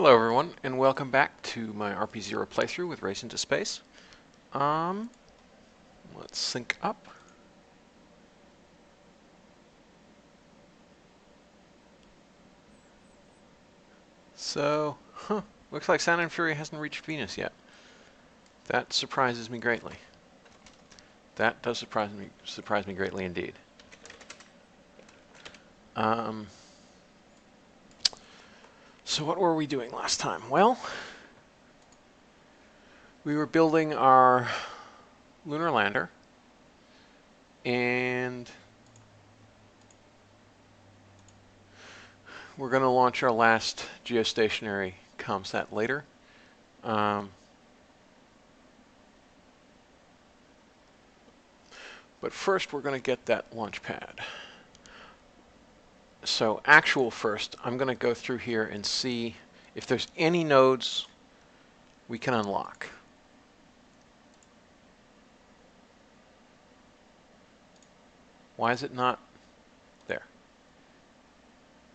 Hello everyone, and welcome back to my RP-0 playthrough with Race into Space. Let's sync up. So, looks like Sound and Fury hasn't reached Venus yet. That surprises me greatly. That does surprise me greatly indeed. So what were we doing last time? Well, we were building our lunar lander, and we're going to launch our last geostationary ComSat later. But first, we're going to get that launch pad. So actual first, I'm going to go through here and see if there's any nodes we can unlock. Why is it not there?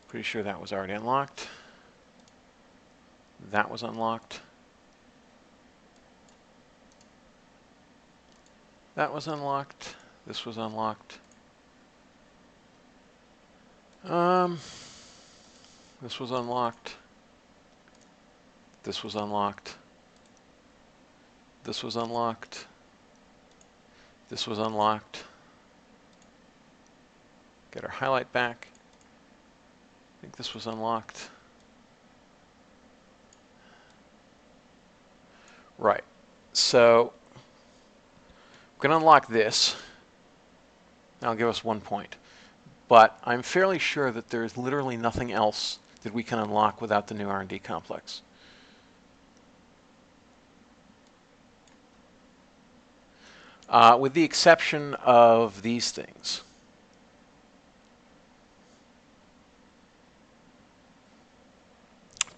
Pretty sure that was already unlocked. That was unlocked. That was unlocked. This was unlocked. This was unlocked. This was unlocked. This was unlocked. This was unlocked. Get our highlight back. I think this was unlocked. Right. So I'm going to unlock this. That'll give us 1 point. But I'm fairly sure that there's literally nothing else that we can unlock without the new R&D complex. With the exception of these things.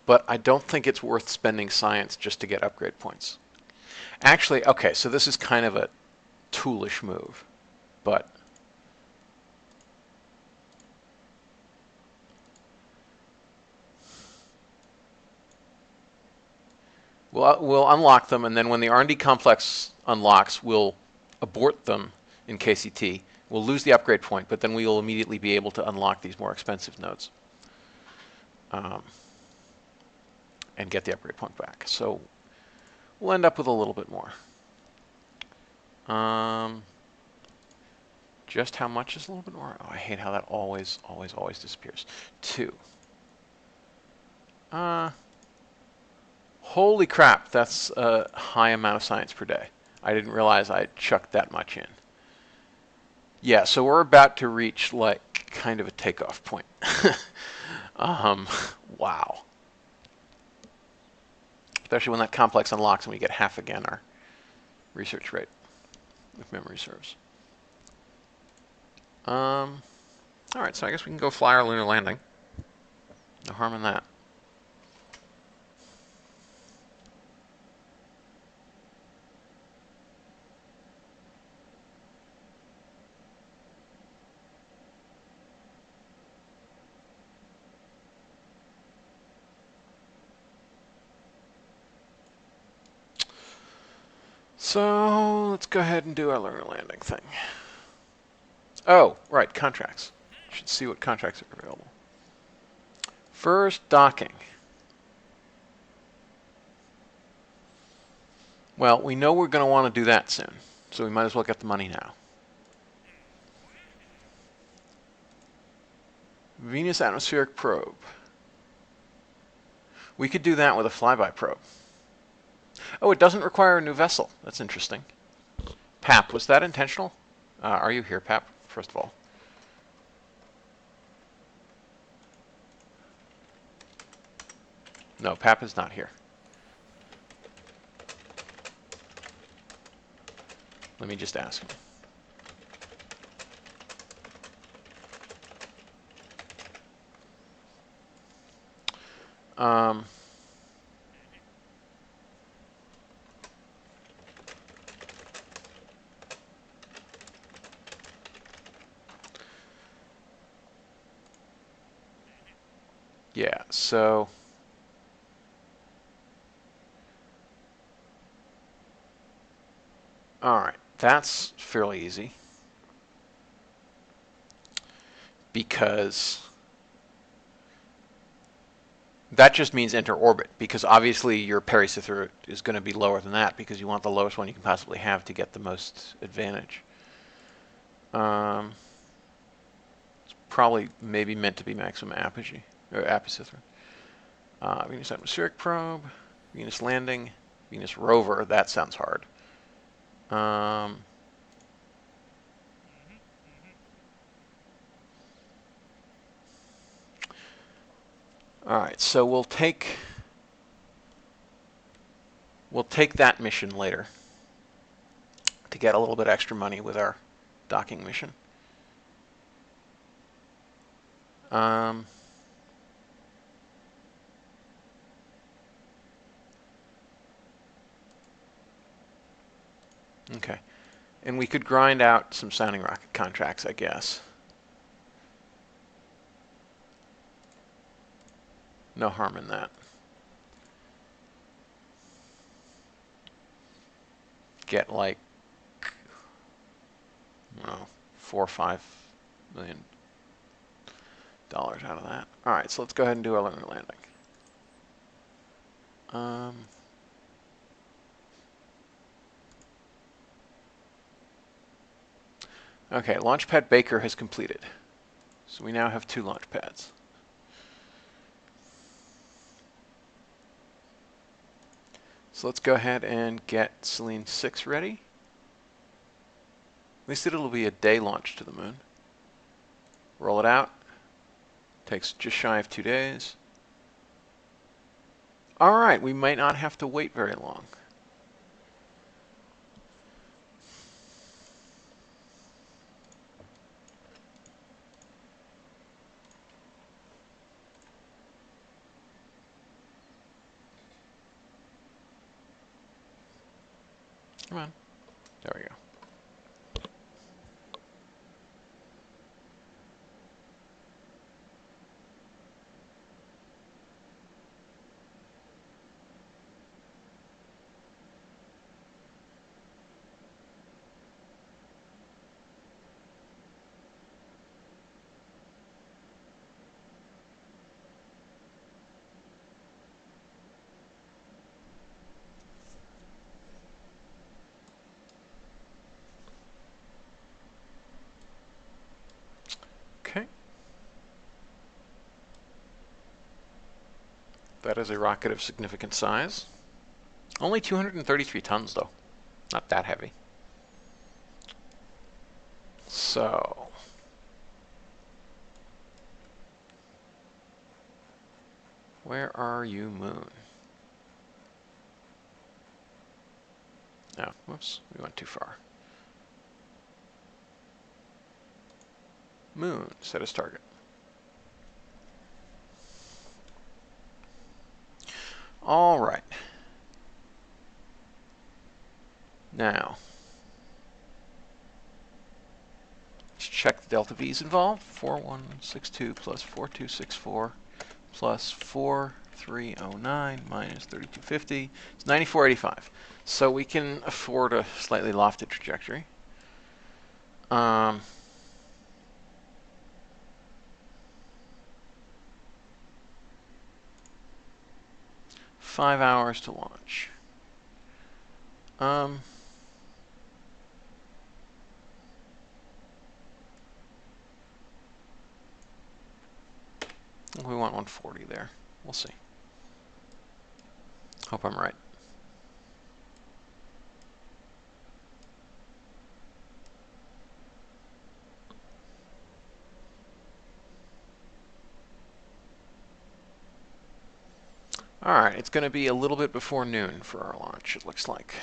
But I don't think it's worth spending science just to get upgrade points. Actually, okay, so this is kind of a toolish move, but we'll unlock them, and then when the R&D complex unlocks, we'll abort them in KCT. We'll lose the upgrade point, but then we will immediately be able to unlock these more expensive nodes and get the upgrade point back. So we'll end up with a little bit more. Just how much is a little bit more? Oh, I hate how that always disappears. 2. Holy crap, that's a high amount of science per day. I didn't realize I chucked that much in. Yeah, so we're about to reach like kind of a takeoff point. Wow. Especially when that complex unlocks and we get half again our research rate, if memory serves. All right, so I guess we can go fly our lunar landing. No harm in that. So let's go ahead and do our lunar landing thing. Oh, right, contracts. Should see what contracts are available. First, docking. Well, we know we're going to want to do that soon, so we might as well get the money now. Venus atmospheric probe. We could do that with a flyby probe. Oh, it doesn't require a new vessel. That's interesting. Pap, was that intentional? Are you here, Pap, first of all? No, Pap is not here. Let me just ask him. Yeah, so All right, that's fairly easy because that just means enter orbit, because obviously your perisither is going to be lower than that because you want the lowest one you can possibly have to get the most advantage. It's probably maybe meant to be maximum apogee or apicither. Venus atmospheric probe, Venus landing, Venus rover. That sounds hard. All right, so we'll take that mission later to get a little bit extra money with our docking mission. Okay, and we could grind out some sounding rocket contracts, I guess. No harm in that. Get like, I don't know, $4 or $5 million out of that. All right, so let's go ahead and do our lunar landing. Okay, Launchpad Baker has completed. So we now have 2 launch pads. So let's go ahead and get Selene 6 ready. At least it'll be a day launch to the moon. Roll it out. Takes just shy of 2 days. All right, we might not have to wait very long. Come on. There we go. Okay. That is a rocket of significant size. Only 233 tons, though. Not that heavy. So, where are you, Moon? No, whoops, we went too far. Moon, set as target. All right. Now, let's check the delta V's involved. 4162 plus 4264 plus 4309 minus 3250. It's 9485. So we can afford a slightly lofted trajectory. 5 hours to launch. We want 140 there. We'll see. Hope I'm right. All right, it's going to be a little bit before noon for our launch, it looks like.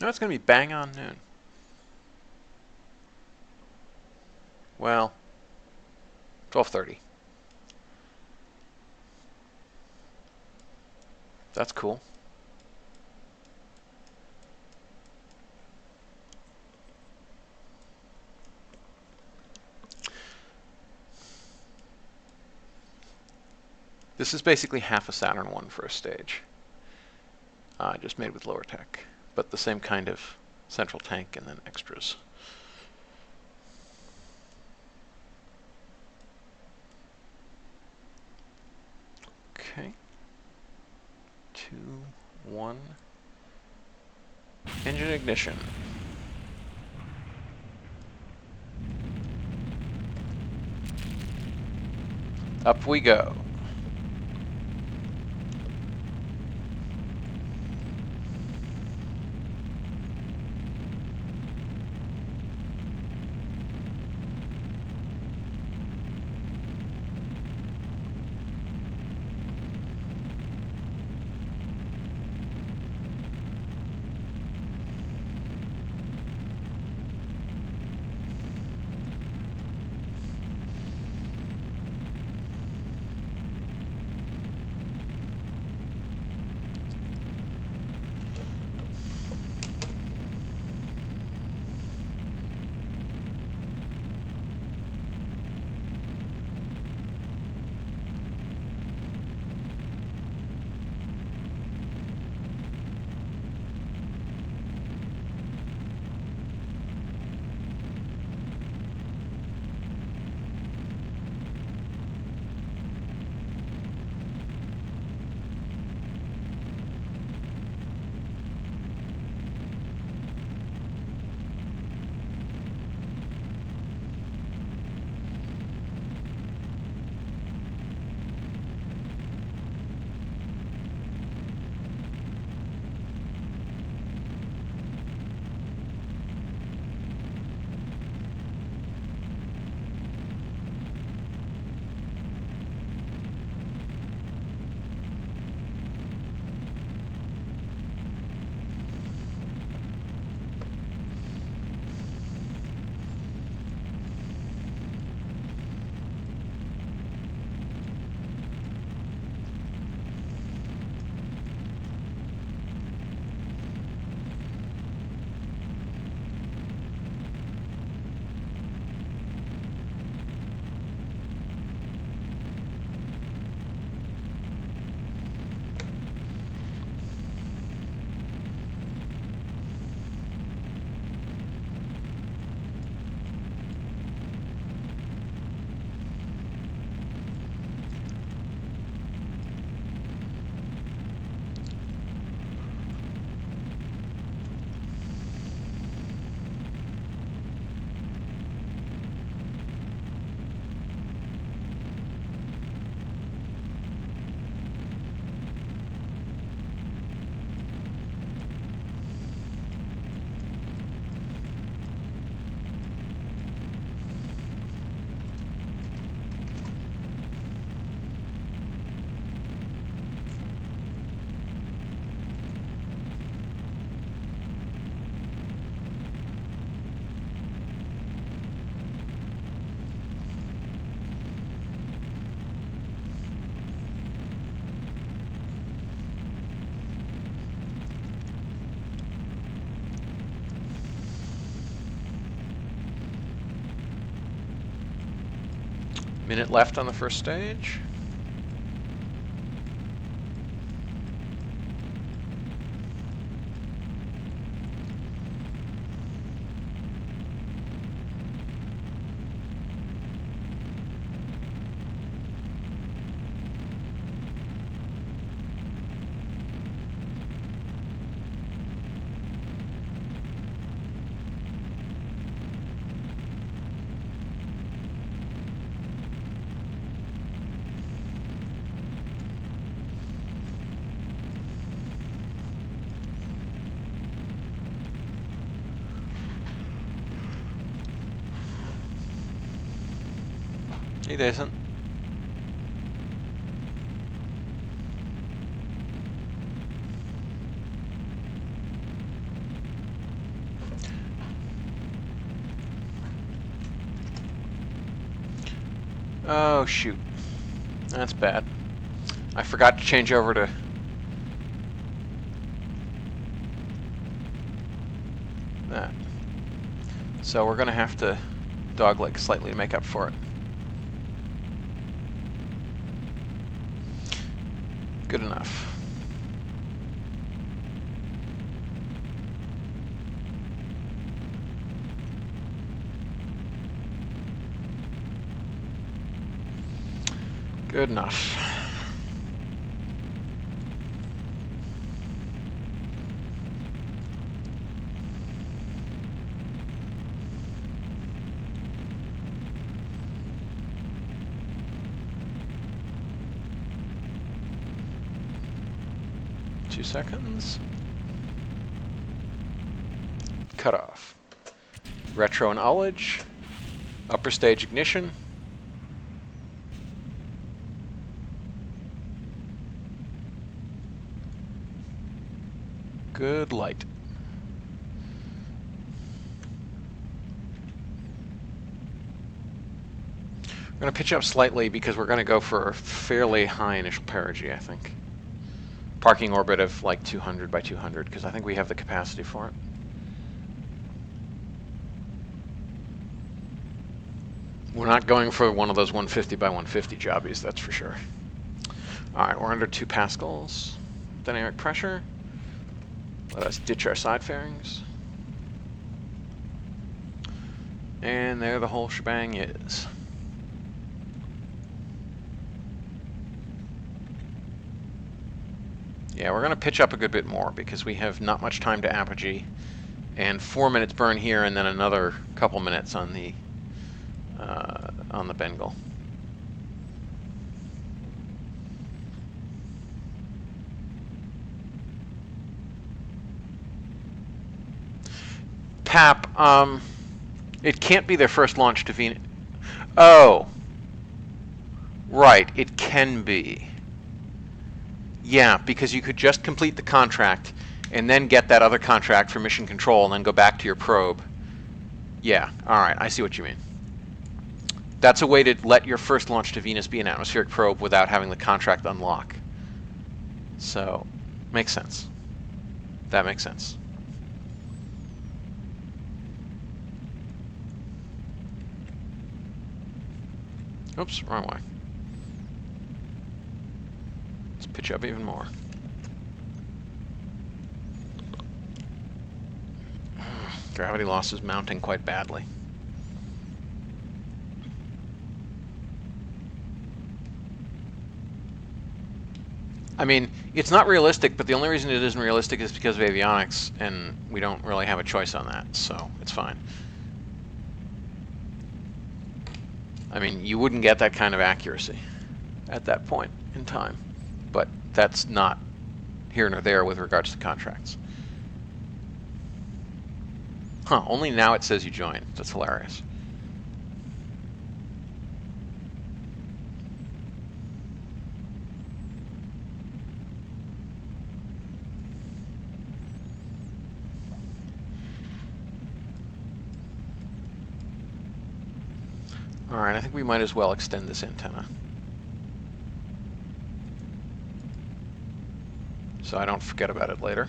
No, it's going to be bang on noon. Well, 12:30. That's cool. This is basically half a Saturn 1 for a stage. just made with lower tech, but the same kind of central tank and then extras. Okay. 2, 1. Engine ignition. Up we go. Minute left on the first stage. He doesn't. Oh shoot. That's bad. I forgot to change over to that. So we're gonna have to dogleg slightly to make up for it. Good enough. Good enough. Seconds. Cut off. Retro and ullage. Upper stage ignition. Good light. We're going to pitch up slightly because we're going to go for a fairly high initial perigee, I think. Parking orbit of like 200 by 200, because I think we have the capacity for it. We're not going for one of those 150 by 150 jobbies, that's for sure. All right, we're under 2 pascals. Dynamic pressure. Let us ditch our side fairings. And there the whole shebang is. Yeah, we're going to pitch up a good bit more because we have not much time to apogee, and 4 minutes burn here, and then another couple minutes on the Bengal. Pap, it can't be their first launch to Venus. Oh, right, it can be. Yeah, because you could just complete the contract and then get that other contract for mission control and then go back to your probe. Yeah, all right, I see what you mean. That's a way to let your first launch to Venus be an atmospheric probe without having the contract unlock. So, makes sense. That makes sense. Oops, wrong way. Pitch up even more. Gravity loss is mounting quite badly. I mean, it's not realistic, but the only reason it isn't realistic is because of avionics, and we don't really have a choice on that, so it's fine. I mean, you wouldn't get that kind of accuracy at that point in time. But that's not here nor there with regards to contracts. Huh, only now it says you joined. That's hilarious. All right, I think we might as well extend this antenna, so I don't forget about it later.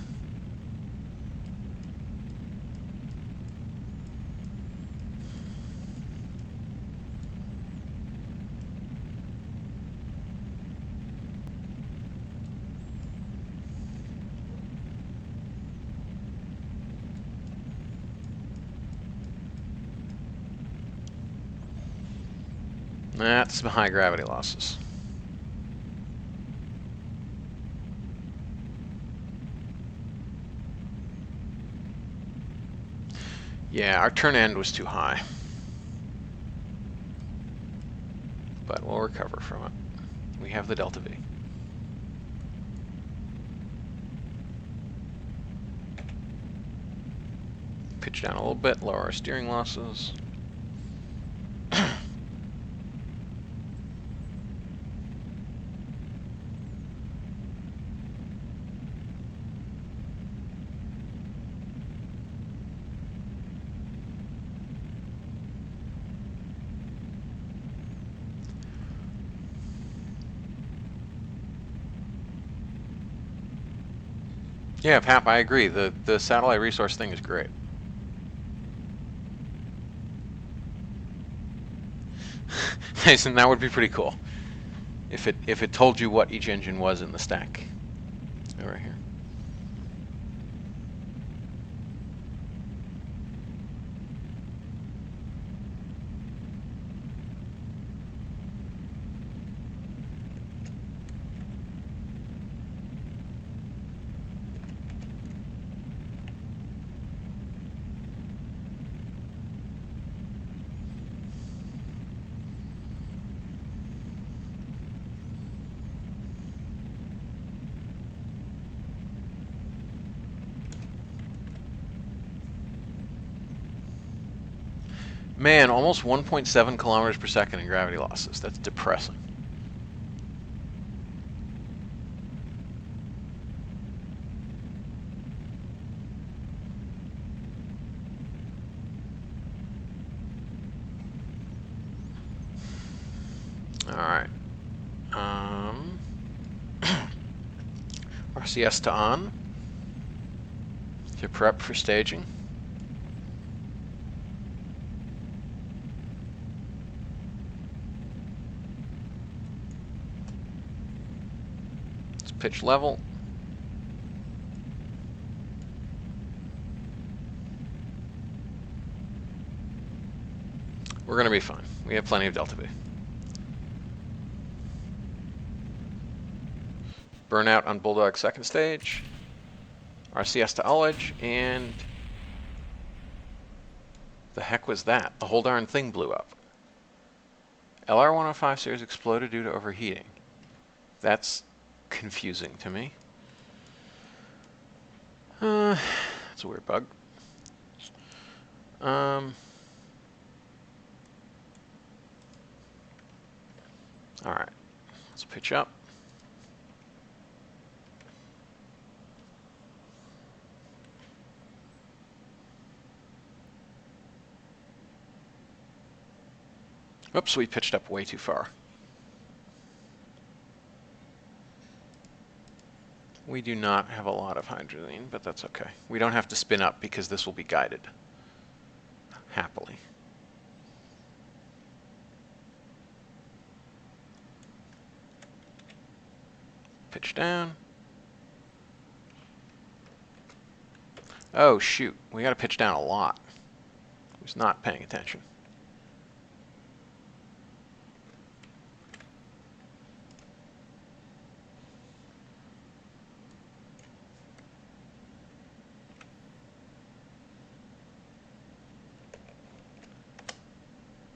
That's some high gravity losses. Yeah, our turn end was too high. But we'll recover from it. We have the Delta V. Pitch down a little bit, lower our steering losses. Yeah, Pap, I agree. The satellite resource thing is great. And that would be pretty cool if it told you what each engine was in the stack. Right here. Man, almost 1.7 kilometers per second in gravity losses. That's depressing. All right. RCS to on. To prep for staging. Let's pitch level. We're going to be fine. We have plenty of delta V. Burnout on Bulldog second stage. RCS to ullage, and the heck was that? The whole darn thing blew up. LR-105 series exploded due to overheating. That's confusing to me. That's a weird bug. All right, let's pitch up. Oops, we pitched up way too far. We do not have a lot of hydrogen, but that's okay. We don't have to spin up because this will be guided. Happily. Pitch down. Oh, shoot. We got to pitch down a lot. I was not paying attention.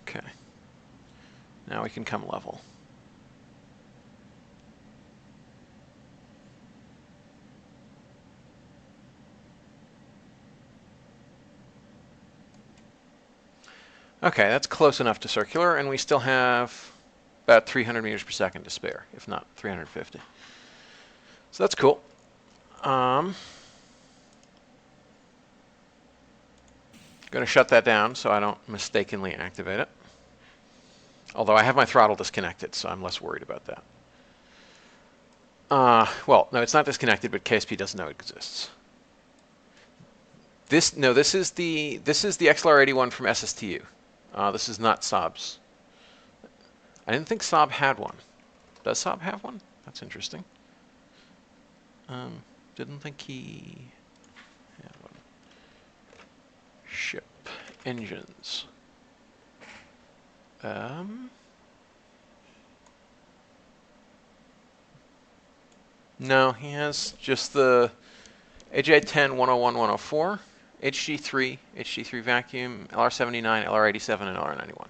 Okay. Now we can come level. Okay, that's close enough to circular, and we still have about 300 meters per second to spare, if not 350. So that's cool. Going to shut that down so I don't mistakenly activate it. Although I have my throttle disconnected, so I'm less worried about that. Well, no, it's not disconnected, but KSP doesn't know it exists. This is the XLR81 from SSTU. This is not Saab's. I didn't think Saab had one. Does Saab have one? That's interesting. Didn't think he had one. Ship engines. No, he has just the AJ10 101 104, HG3 vacuum, LR79, LR87, and LR91.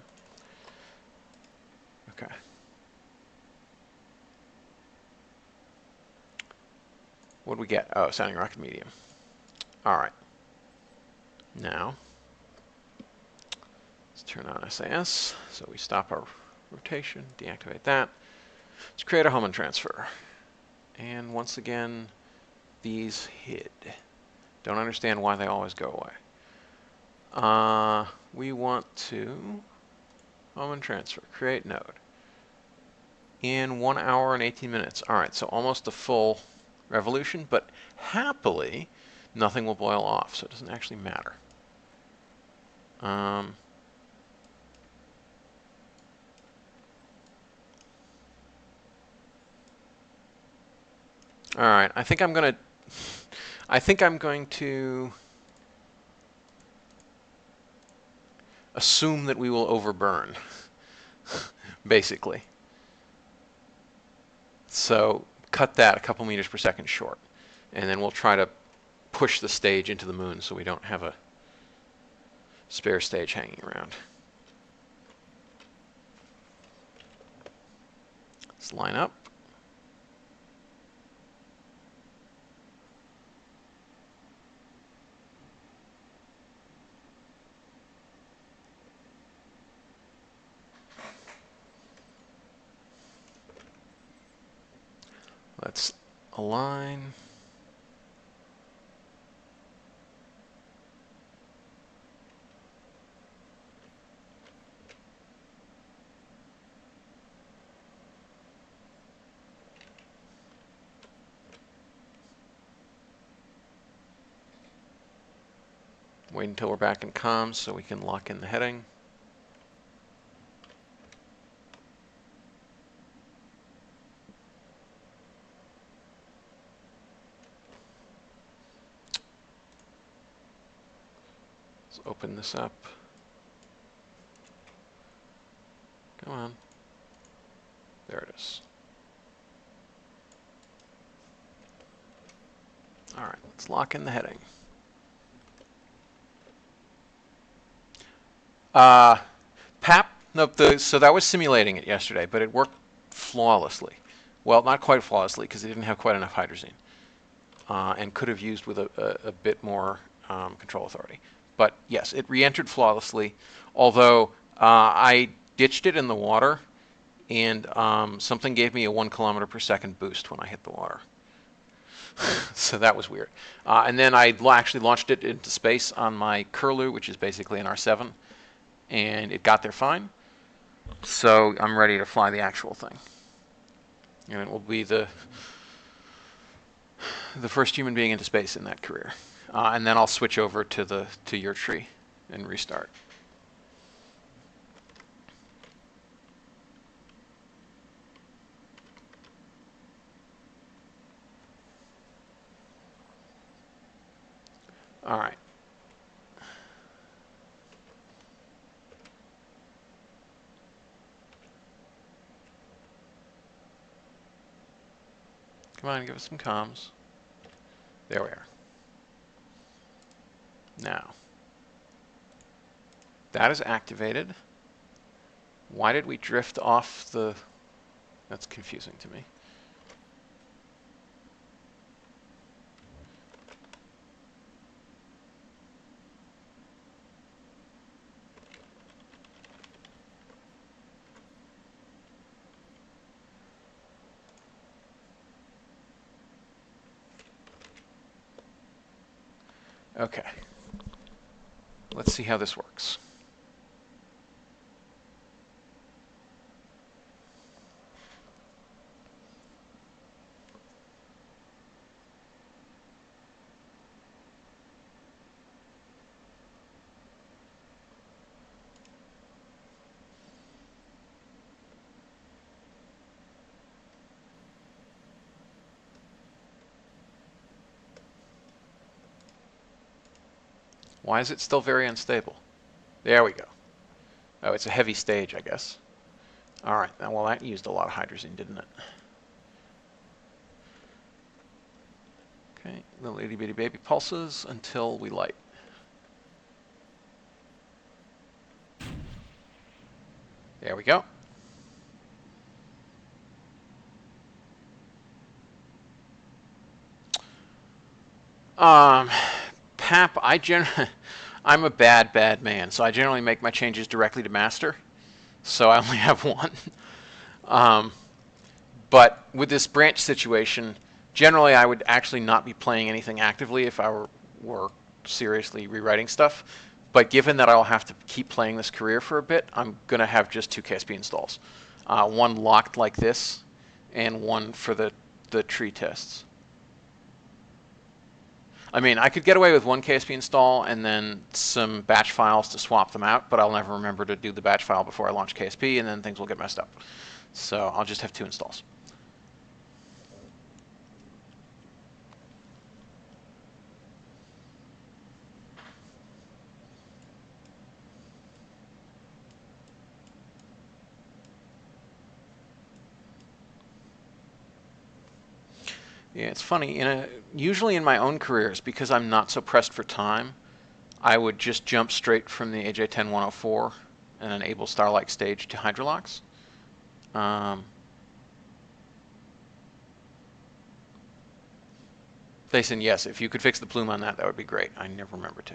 Okay. What do we get? Oh, sounding rocket medium. All right. Now, let's turn on SAS. So we stop our rotation, deactivate that. Let's create a Hohmann transfer. And once again, these hid. Don't understand why they always go away. We want to Hohmann transfer, create node. In 1 hour and 18 minutes. All right, so almost a full revolution, but happily, nothing will boil off, so it doesn't actually matter. All right, I think I'm going to assume that we will overburn, basically. So cut that a couple meters per second short, and then we'll try to push the stage into the moon so we don't have a spare stage hanging around. Let's line up. Let's align. Wait until we're back in comms so we can lock in the heading. Let's open this up. Come on. There it is. All right, let's lock in the heading. PAP, nope, so that was simulating it yesterday, but it worked flawlessly. Well, not quite flawlessly, because it didn't have quite enough hydrazine, and could have used with a bit more control authority. But yes, it re-entered flawlessly, although I ditched it in the water, and something gave me a 1 km/s boost when I hit the water. So that was weird. And then I actually launched it into space on my Curlew, which is basically an R7, and it got there fine. So I'm ready to fly the actual thing. And it will be the first human being into space in that career. And then I'll switch over to your tree and restart. All right. Come on, give us some comms. There we are. Now, that is activated. Why did we drift off the... That's confusing to me. Okay. Let's see how this works. Why is it still very unstable? There we go. Oh, it's a heavy stage, I guess. All right. Well, that used a lot of hydrazine, didn't it? Okay. Little itty bitty baby pulses until we light. There we go. PAP, I'm a bad man, so I generally make my changes directly to master. So I only have one. But with this branch situation, generally I would actually not be playing anything actively if I were seriously rewriting stuff. But given that I'll have to keep playing this career for a bit, I'm going to have just 2 KSP installs. One locked like this, and one for the tree tests. I mean, I could get away with 1 KSP install and then some batch files to swap them out, but I'll never remember to do the batch file before I launch KSP, and then things will get messed up. So I'll just have 2 installs. Yeah, it's funny. Usually in my own careers, because I'm not so pressed for time, I would just jump straight from the AJ10-104 and enable Starlight stage to Hydrolox. They said yes. If you could fix the plume on that, that would be great. I never remember to.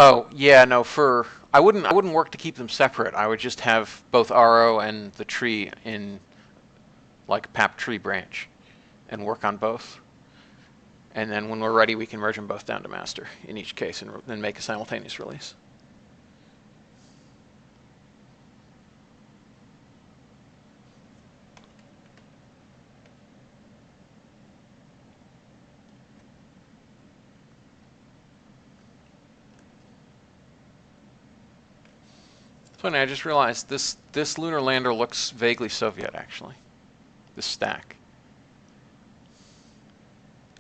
Oh, yeah, no, I wouldn't work to keep them separate. I would just have both RO and the tree in like PAP tree branch and work on both. And then when we're ready, we can merge them both down to master in each case and then make a simultaneous release. Funny, I just realized this lunar lander looks vaguely Soviet, actually. This stack.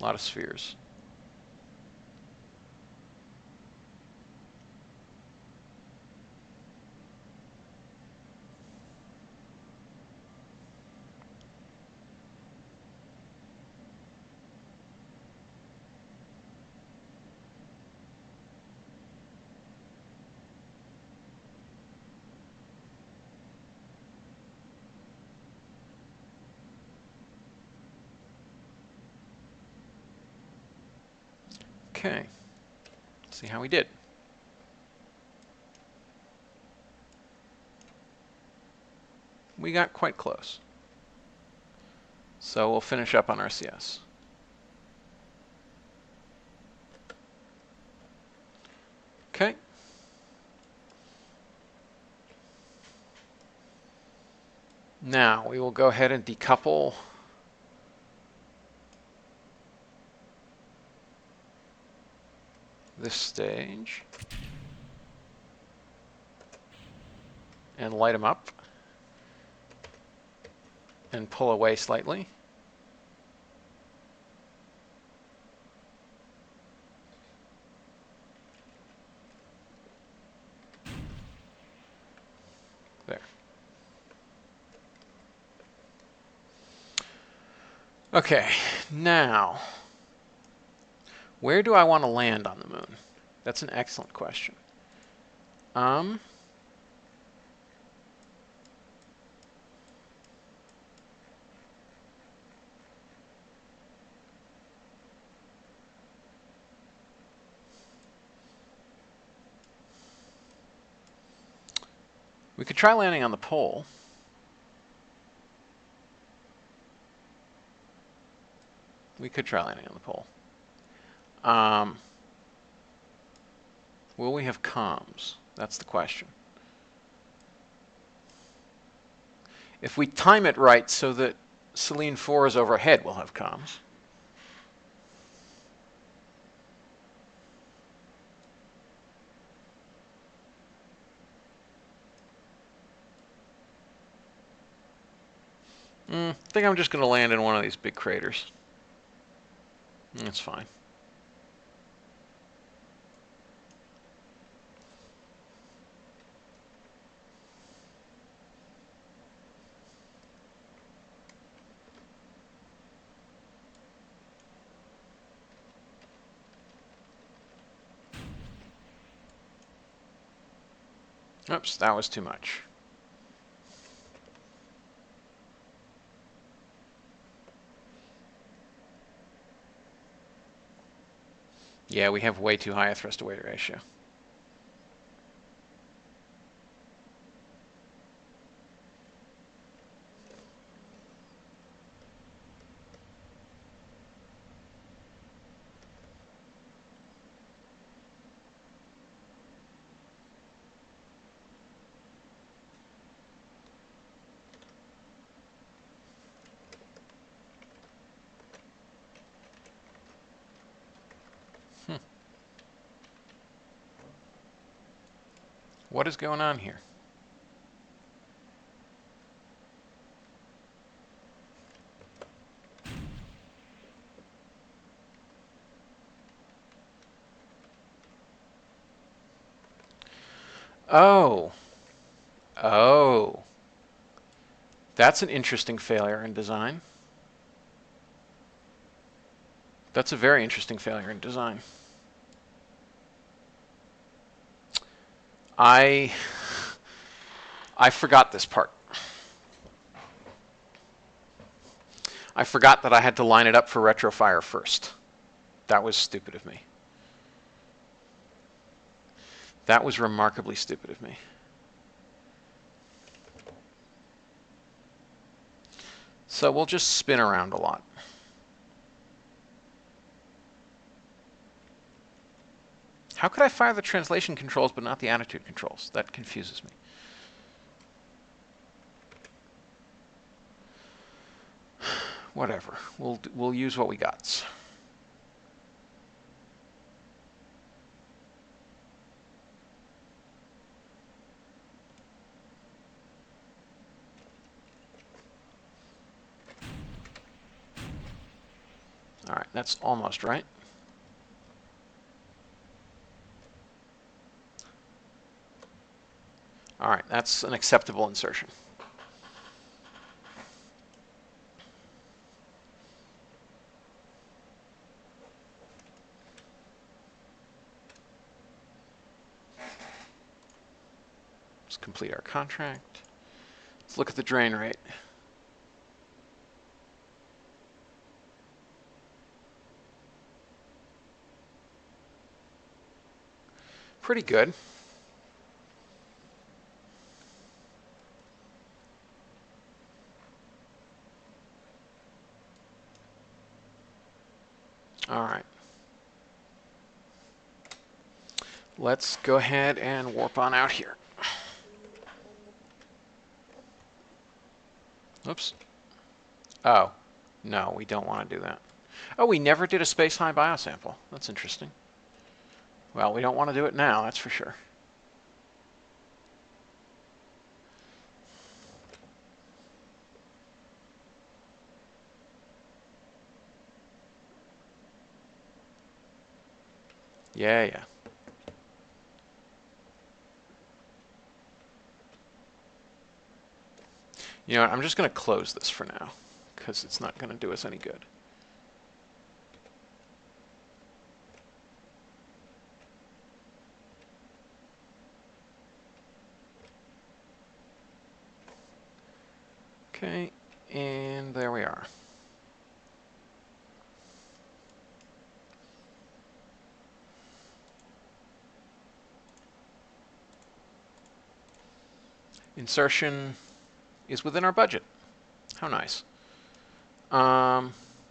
A lot of spheres. Okay, let's see how we did. We got quite close. So we'll finish up on RCS. Okay. Now we will go ahead and decouple this stage and light them up and pull away slightly. There. Okay, now, where do I want to land on the moon? That's an excellent question. We could try landing on the pole. We could try landing on the pole. Will we have comms? That's the question. If we time it right so that Selene 4 is overhead, we'll have comms. I think I'm just going to land in one of these big craters. That's fine. Oops, that was too much. Yeah, we have way too high a thrust-to-weight ratio. What is going on here? Oh. Oh. That's an interesting failure in design. That's a very interesting failure in design. I forgot this part. I forgot that I had to line it up for retrofire first. That was stupid of me. That was remarkably stupid of me. So we'll just spin around a lot. How could I fire the translation controls but not the attitude controls? That confuses me. Whatever. We'll use what we got. All right, that's almost right. All right, that's an acceptable insertion. Let's complete our contract. Let's look at the drain rate. Pretty good. All right. Let's go ahead and warp on out here. Oops. Oh, no, we don't want to do that. Oh, we never did a space-high biosample. That's interesting. Well, we don't want to do it now, that's for sure. Yeah. You know what, I'm just going to close this for now, because it's not going to do us any good. Okay, and there we are. Insertion is within our budget. How nice.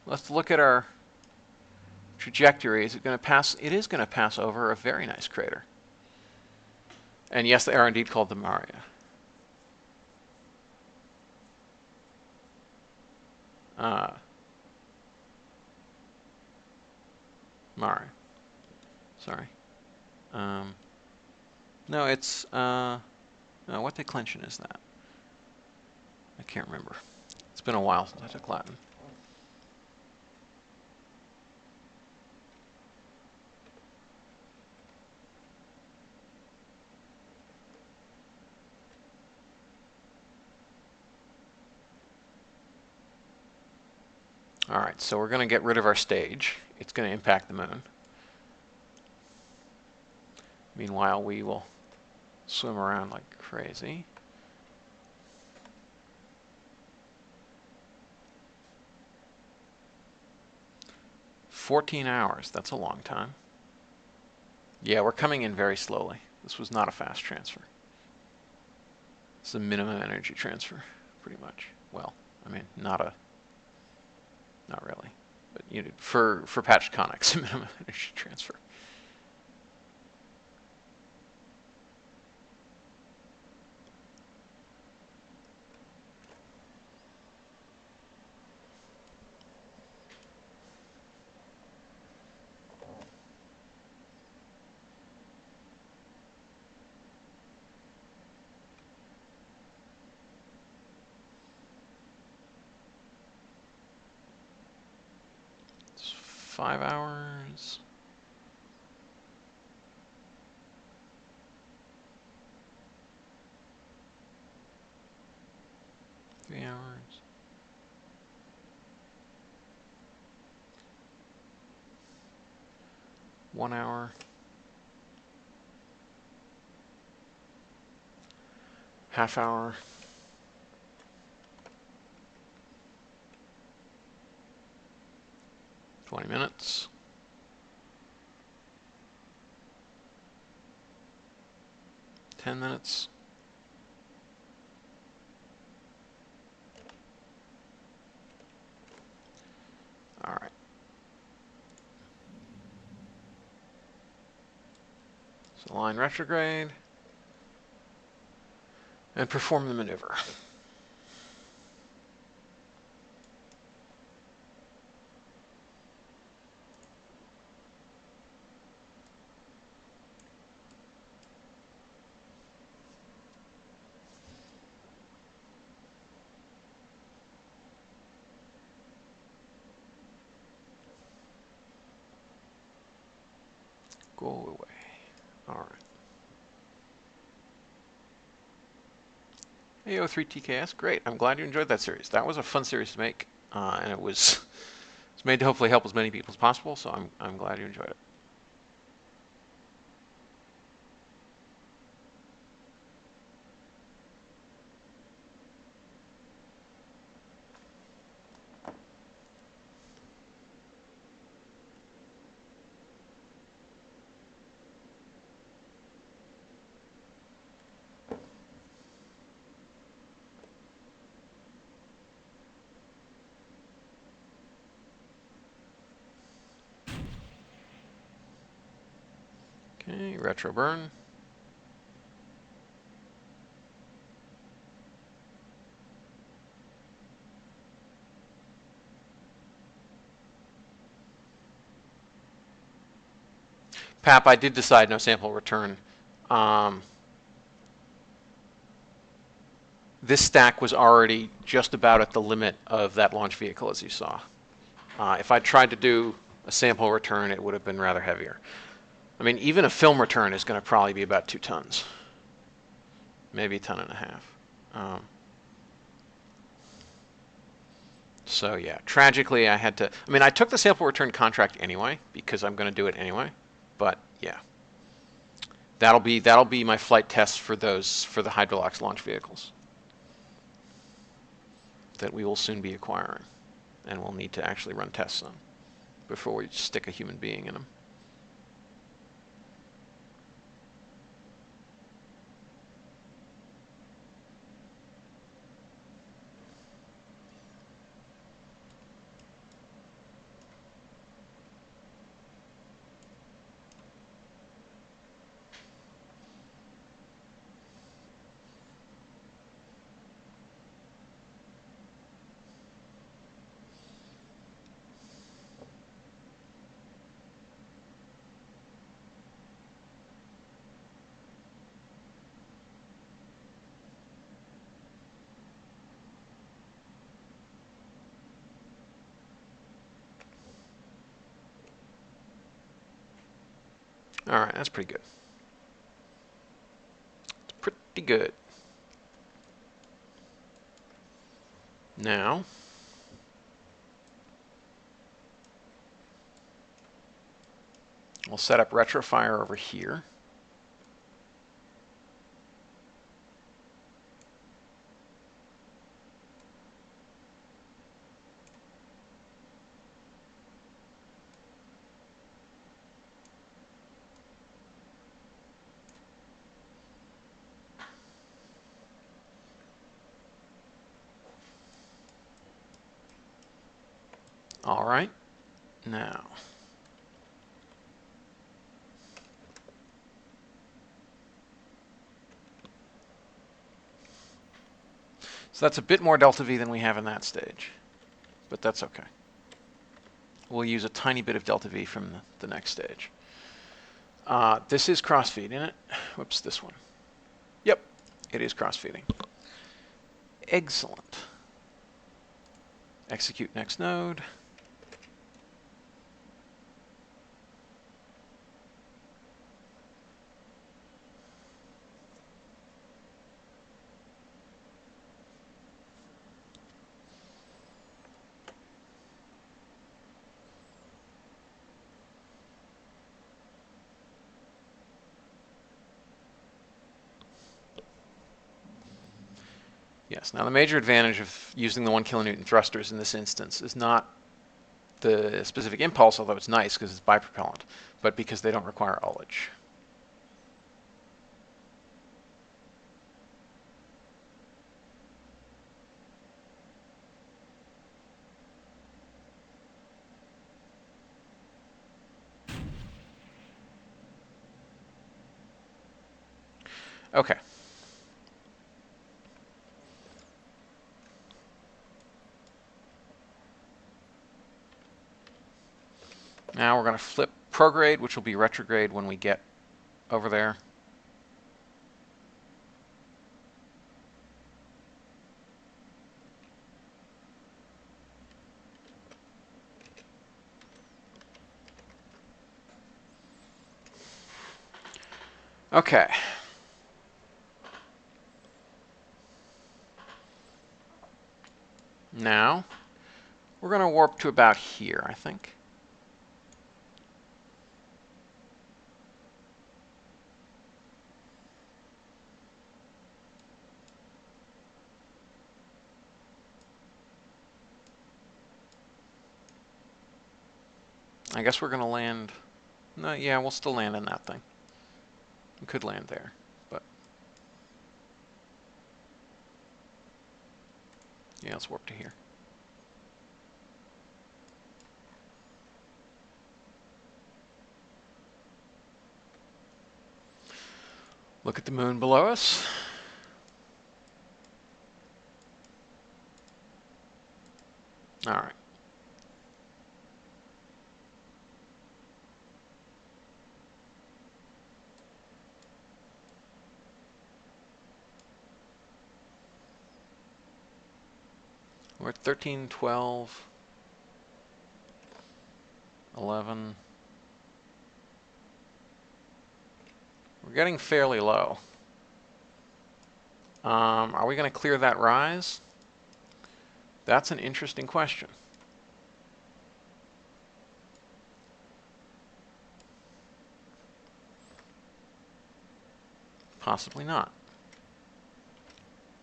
Let's look at our trajectory. Is it going to pass? It is going to pass over a very nice crater. And yes, they are indeed called the Maria. Maria. Sorry. No, it's no, what declension is that? I can't remember. It's been a while since I took Latin. All right, so we're going to get rid of our stage. It's going to impact the moon. Meanwhile, we will swim around like crazy. $14 that's a long time. Yeah, we're coming in very slowly. This was not a fast transfer. It's a minimum energy transfer, pretty much. Well, I mean, not really. But you know, for patched conics, a minimum energy transfer. It's 5 hours. Three hours. One hour. Half hour. $20 minutes. 10 minutes. All right. So line retrograde and perform the maneuver. Go away. All right. AO3TKS, great. I'm glad you enjoyed that series. That was a fun series to make, and it's made to hopefully help as many people as possible. So I'm glad you enjoyed it. Okay, retro burn. Pap, I did decide no sample return. This stack was already just about at the limit of that launch vehicle, as you saw. If I tried to do a sample return, it would have been rather heavier. I mean, even a film return is going to probably be about 2 tons. Maybe 1.5 tons. So yeah, tragically I had to, I mean, I took the sample return contract anyway, because I'm going to do it anyway, but yeah. That'll be my flight tests for the Hydrolox launch vehicles that we will soon be acquiring, and we'll need to actually run tests on before we stick a human being in them. All right, that's pretty good. It's pretty good. Now, we'll set up retrofire over here. All right, now. So that's a bit more delta V than we have in that stage, but that's okay. We'll use a tiny bit of delta V from the next stage. This is cross-feed, isn't it? Whoops, this one. Yep, it is cross-feeding. Excellent. Execute next node. Yes, now the major advantage of using the 1 kilonewton thrusters in this instance is not the specific impulse, although it's nice because it's bipropellant, but because they don't require ullage. Okay. Now we're going to flip prograde, which will be retrograde when we get over there. Okay. Now, we're going to warp to about here, I think. I guess we're going to land... No, yeah, we'll still land in that thing. We could land there, but... Yeah, let's warp to here. Look at the moon below us. All right. We're at 13, 12, 11. We're getting fairly low. Are we going to clear that rise? That's an interesting question. Possibly not.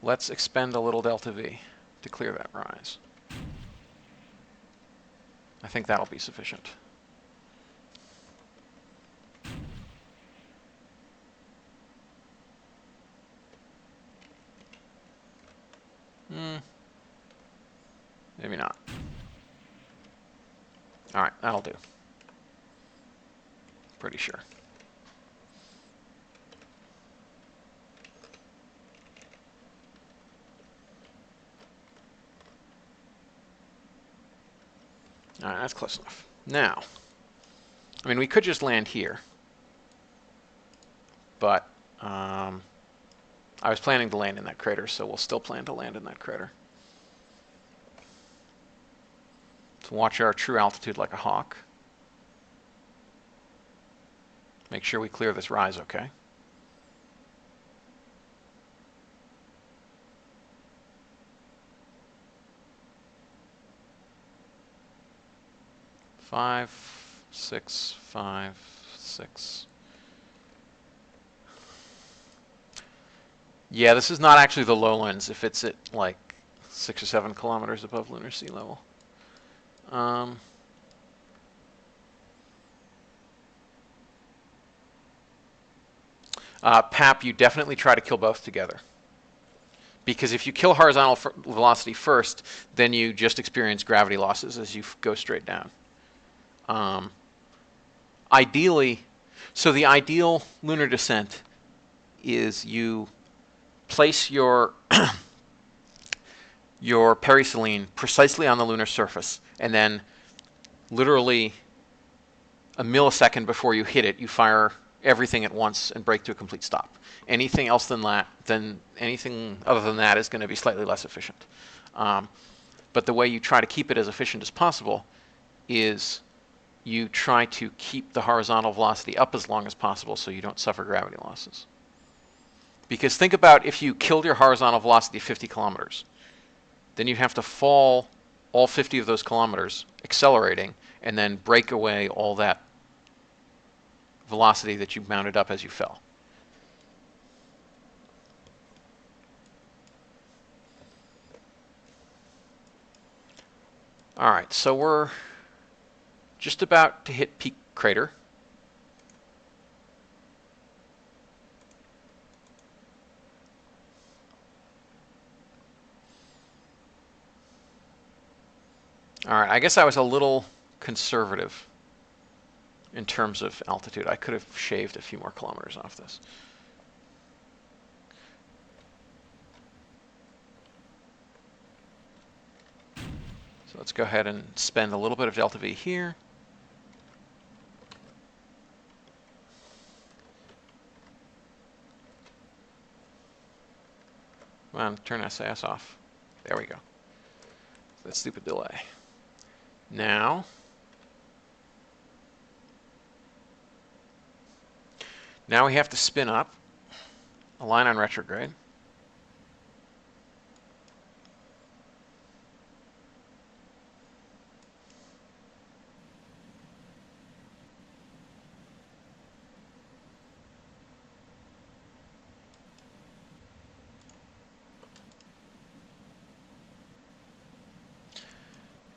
Let's expend a little delta V to clear that rise. I think that'll be sufficient. Maybe not. All right, that'll do. Pretty sure. All right, that's close enough. Now, I mean, we could just land here, but I was planning to land in that crater, so we'll still plan to land in that crater. So watch our true altitude like a hawk. Make sure we clear this rise okay. Five, 6, 5, 6. Yeah, this is not actually the lowlands if it's at like 6 or 7 kilometers above lunar sea level. PAP, you definitely try to kill both together. Because if you kill horizontal velocity first, then you just experience gravity losses as you go straight down. Ideally, so the ideal lunar descent is you place your your periselene precisely on the lunar surface, and then literally a millisecond before you hit it, you fire everything at once and break to a complete stop. Anything else than that, anything other than that is going to be slightly less efficient. But the way you try to keep it as efficient as possible is you try to keep the horizontal velocity up as long as possible so you don't suffer gravity losses. Because think about if you killed your horizontal velocity 50 kilometers, then you have to fall all 50 of those kilometers accelerating and then break away all that velocity that you mounted up as you fell. All right, so we're just about to hit peak crater. All right, I guess I was a little conservative in terms of altitude. I could have shaved a few more kilometers off this. So let's go ahead and spend a little bit of delta V here. Come on, turn SAS off. There we go. That stupid delay. Now we have to spin up, align on retrograde.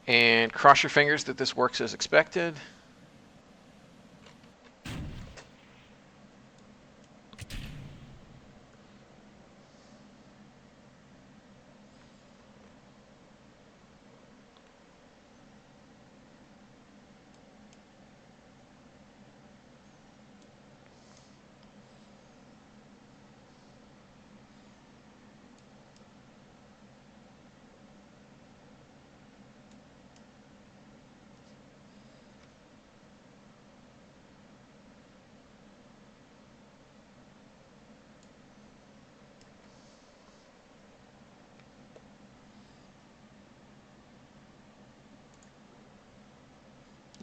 And cross your fingers that this works as expected.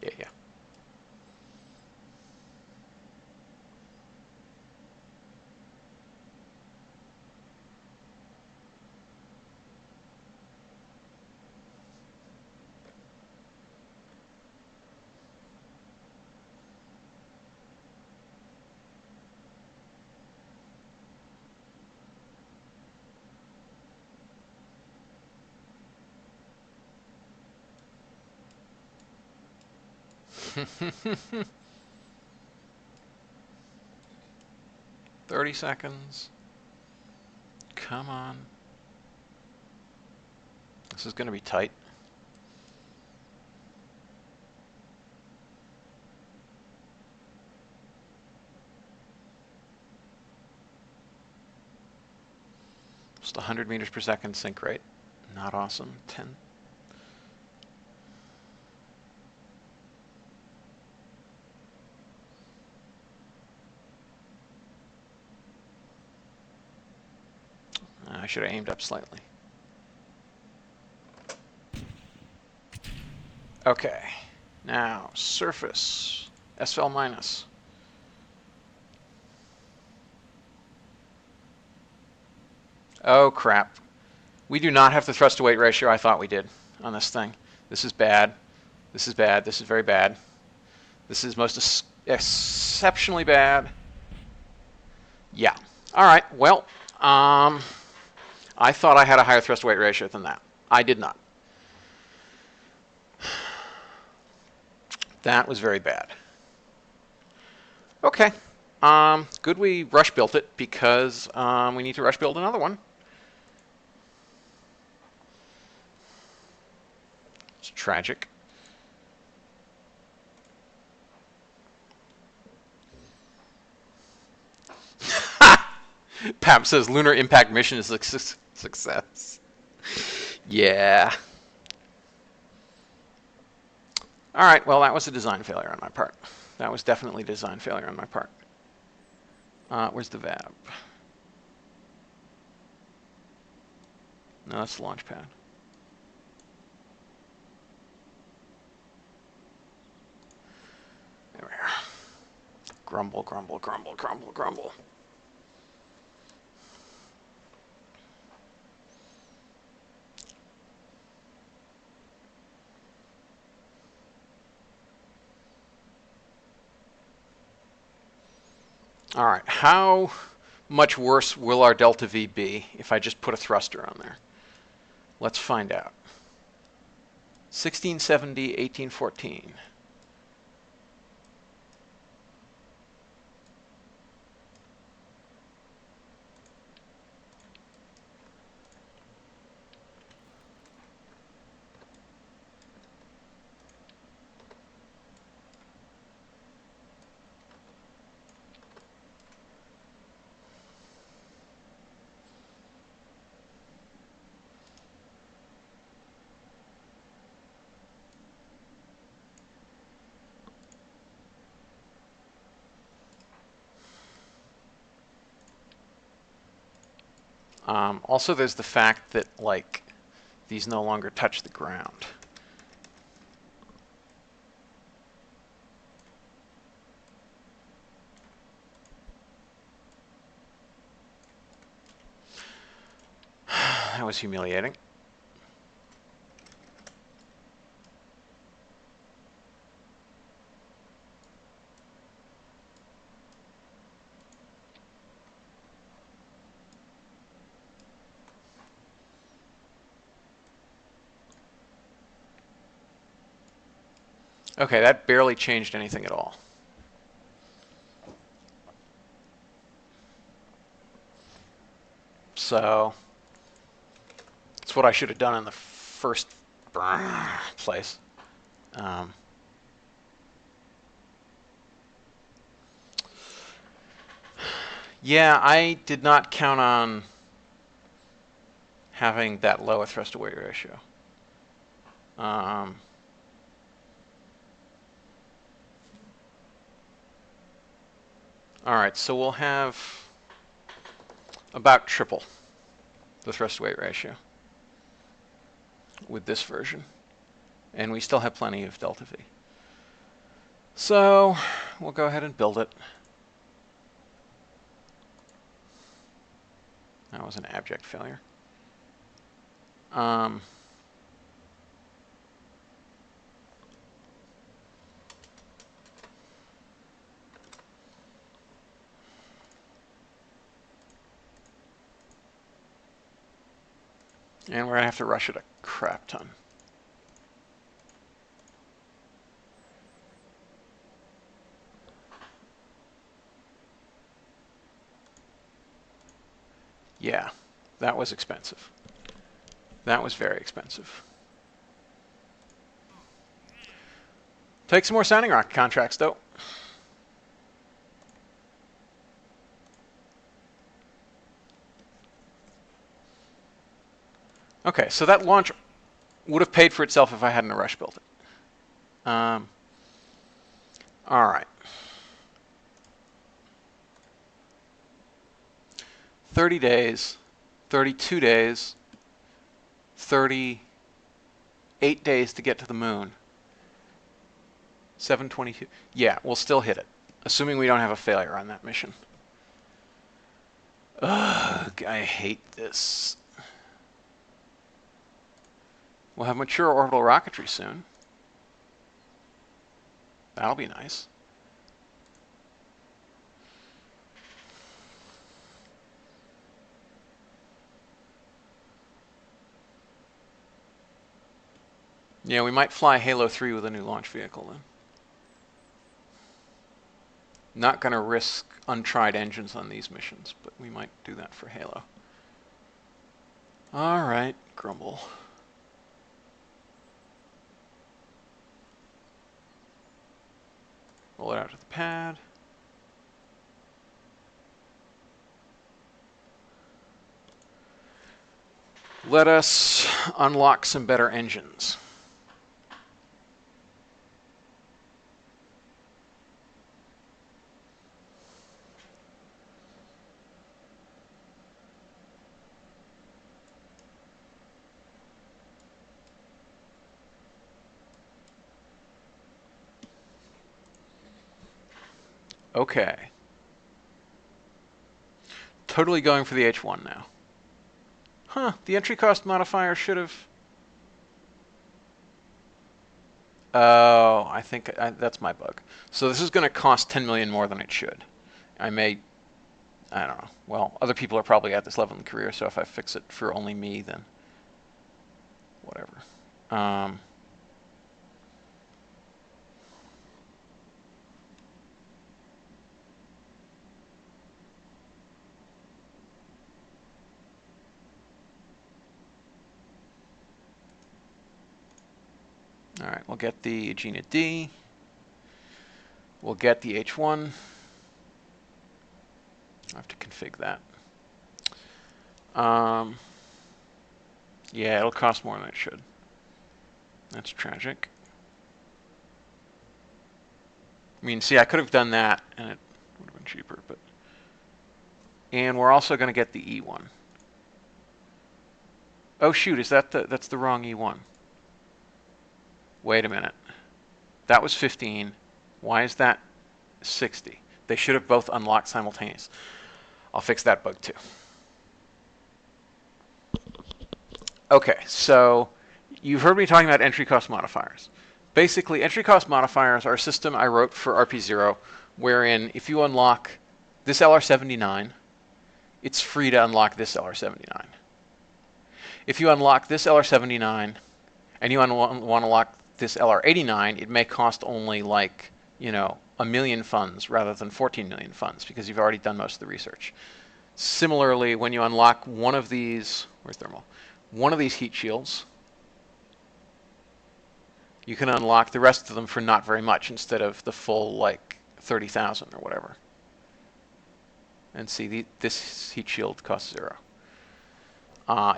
Yeah. Yeah. 30 seconds. Come on. This is going to be tight. Just 100 meters per second sink rate. Not awesome. 10. I should have aimed up slightly. Okay, now surface, SFL minus. Oh crap. We do not have the thrust to weight ratio I thought we did on this thing. This is bad. This is bad. This is very bad. This is most exceptionally bad. Yeah. All right. Well, I thought I had a higher thrust to weight ratio than that. I did not. That was very bad. Okay. Good we rush built it because we need to rush build another one. It's tragic. Pap says lunar impact mission is a success. Yeah. All right, well, that was a design failure on my part. That was definitely a design failure on my part. Where's the VAB? No, that's the launch pad. There we are. Grumble, grumble, grumble, grumble, grumble. All right, how much worse will our delta V be if I just put a thruster on there? Let's find out. 1670, 1814. Also, there's the fact that, like, these no longer touch the ground. That was humiliating. Okay, that barely changed anything at all. So that's what I should have done in the first place. Yeah, I did not count on having that low a thrust-to-weight ratio. All right, so we'll have about triple the thrust-to-weight ratio with this version. And we still have plenty of delta V. So we'll go ahead and build it. That was an abject failure. And we're going to have to rush it a crap ton. Yeah, that was expensive. That was very expensive. Take some more sounding rocket contracts, though. Okay, so that launch would have paid for itself if I hadn't rush built it. All right. 30 days, 32 days, 38 days to get to the moon. 722. Yeah, we'll still hit it, assuming we don't have a failure on that mission. Ugh, I hate this. We'll have mature orbital rocketry soon. That'll be nice. Yeah, we might fly Halo 3 with a new launch vehicle then. Not going to risk untried engines on these missions, but we might do that for Halo. All right, grumble. Roll it out to the pad. Let us unlock some better engines. Okay. Totally going for the H1 now. Huh, the entry cost modifier should have... Oh, I think that's my bug. So this is going to cost 10 million more than it should. I don't know. Well, other people are probably at this level in the career, so if I fix it for only me, then whatever. All right, we'll get the Agena D. We'll get the H1. I have to config that. Yeah, it'll cost more than it should. That's tragic. I mean, see, I could have done that, and it would have been cheaper. But and we're also going to get the E1. Oh shoot, is that that's the wrong E1. Wait a minute. That was 15. Why is that 60? They should have both unlocked simultaneous. I'll fix that bug too. Okay, so you've heard me talking about entry cost modifiers. Basically, entry cost modifiers are a system I wrote for RP-0 wherein if you unlock this LR79, it's free to unlock this LR79. If you unlock this LR79 and you want to unlock this LR89, it may cost only like, you know, 1 million funds rather than 14 million funds because you've already done most of the research. Similarly, when you unlock one of these, where's thermal? One of these heat shields, you can unlock the rest of them for not very much instead of the full like 30,000 or whatever. And see, this heat shield costs 0.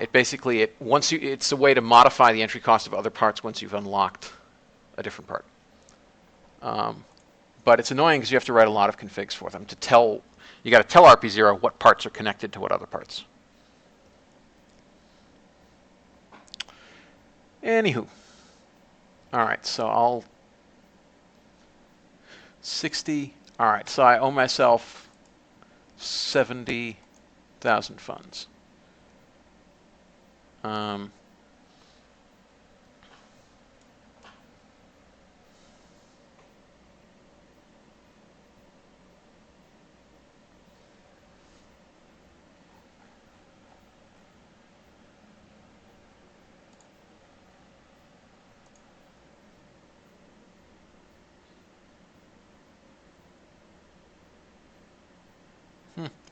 It basically, it's a way to modify the entry cost of other parts once you've unlocked a different part. But it's annoying because you have to write a lot of configs for them to tell. You got to tell RP-0 what parts are connected to what other parts. Anywho, all right. So I'll 60. All right. So I owe myself 70,000 funds.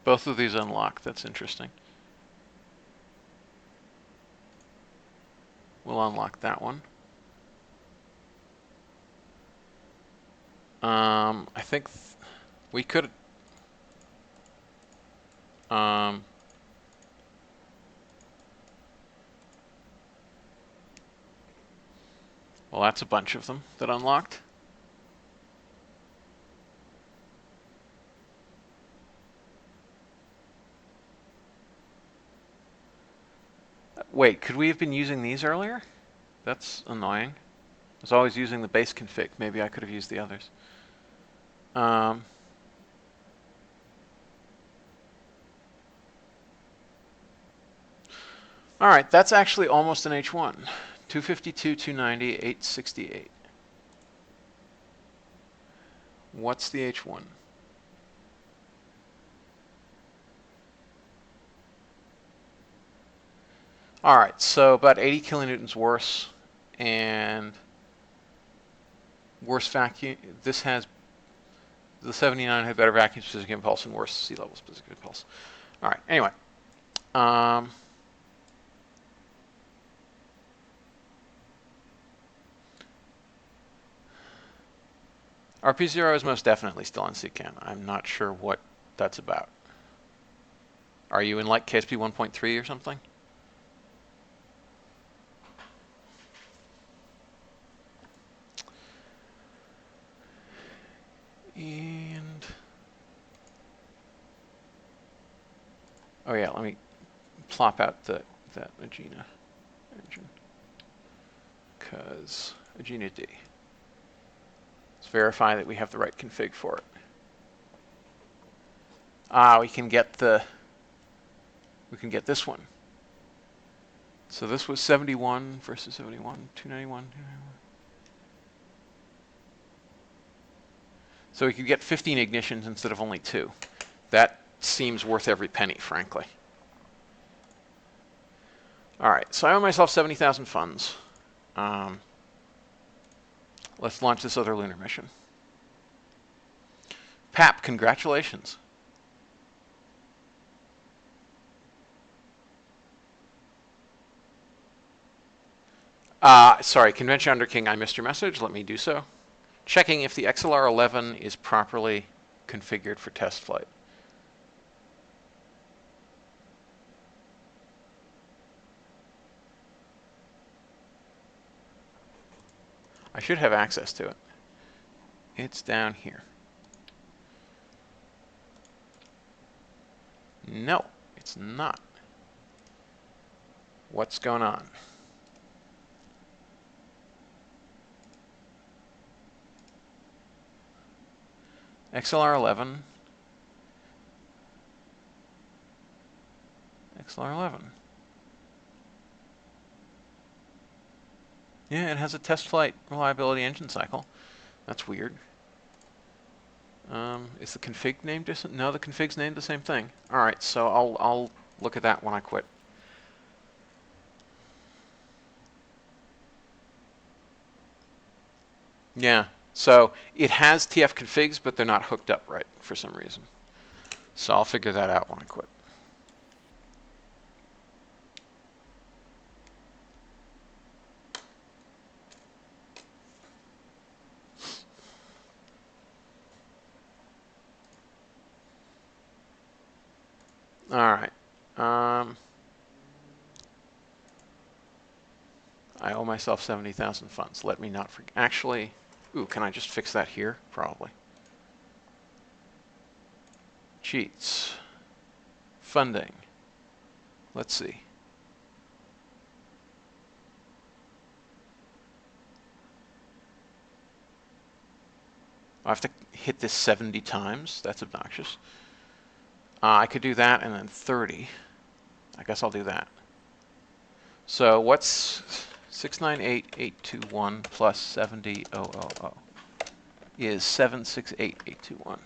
Both of these unlock. That's interesting. We'll unlock that one. I think we could. Well, that's a bunch of them that unlocked. Wait, could we have been using these earlier? That's annoying. I was always using the base config. Maybe I could have used the others. All right, that's actually almost an H1. 252, 290, 868. What's the H1? All right, so about 80 kilonewtons worse, and worse vacuum. This has, the 79 had better vacuum specific impulse and worse sea level specific impulse. All right, anyway. RP-0 is most definitely still on SCAN. I'm not sure what that's about. Are you in like KSP 1.3 or something? And oh yeah, let me plop out that Agena engine, because Agena D. Let's verify that we have the right config for it. We can get this one. So this was 71 versus 71, 291. So we could get 15 ignitions instead of only 2. That seems worth every penny, frankly. All right, so I owe myself 70,000 funds. Let's launch this other lunar mission. Pap, congratulations. Sorry, Convention Under King, I missed your message. Let me do so. Checking if the XLR-11 is properly configured for test flight. I should have access to it. It's down here. No, it's not. What's going on? XLR11. XLR11. Yeah, it has a test flight reliability engine cycle. That's weird. Is the config named different? No, the config's named the same thing. All right, so I'll look at that when I quit. Yeah, so it has TF configs, but they're not hooked up right for some reason. So I'll figure that out when I quit. All right. I owe myself 70,000 funds. Let me not forget. Actually, ooh, can I just fix that here? Probably. Cheats. Funding. Let's see. I have to hit this 70 times. That's obnoxious. I could do that and then 30. I guess I'll do that. So what's 698,821 plus 70,000 is 768,821.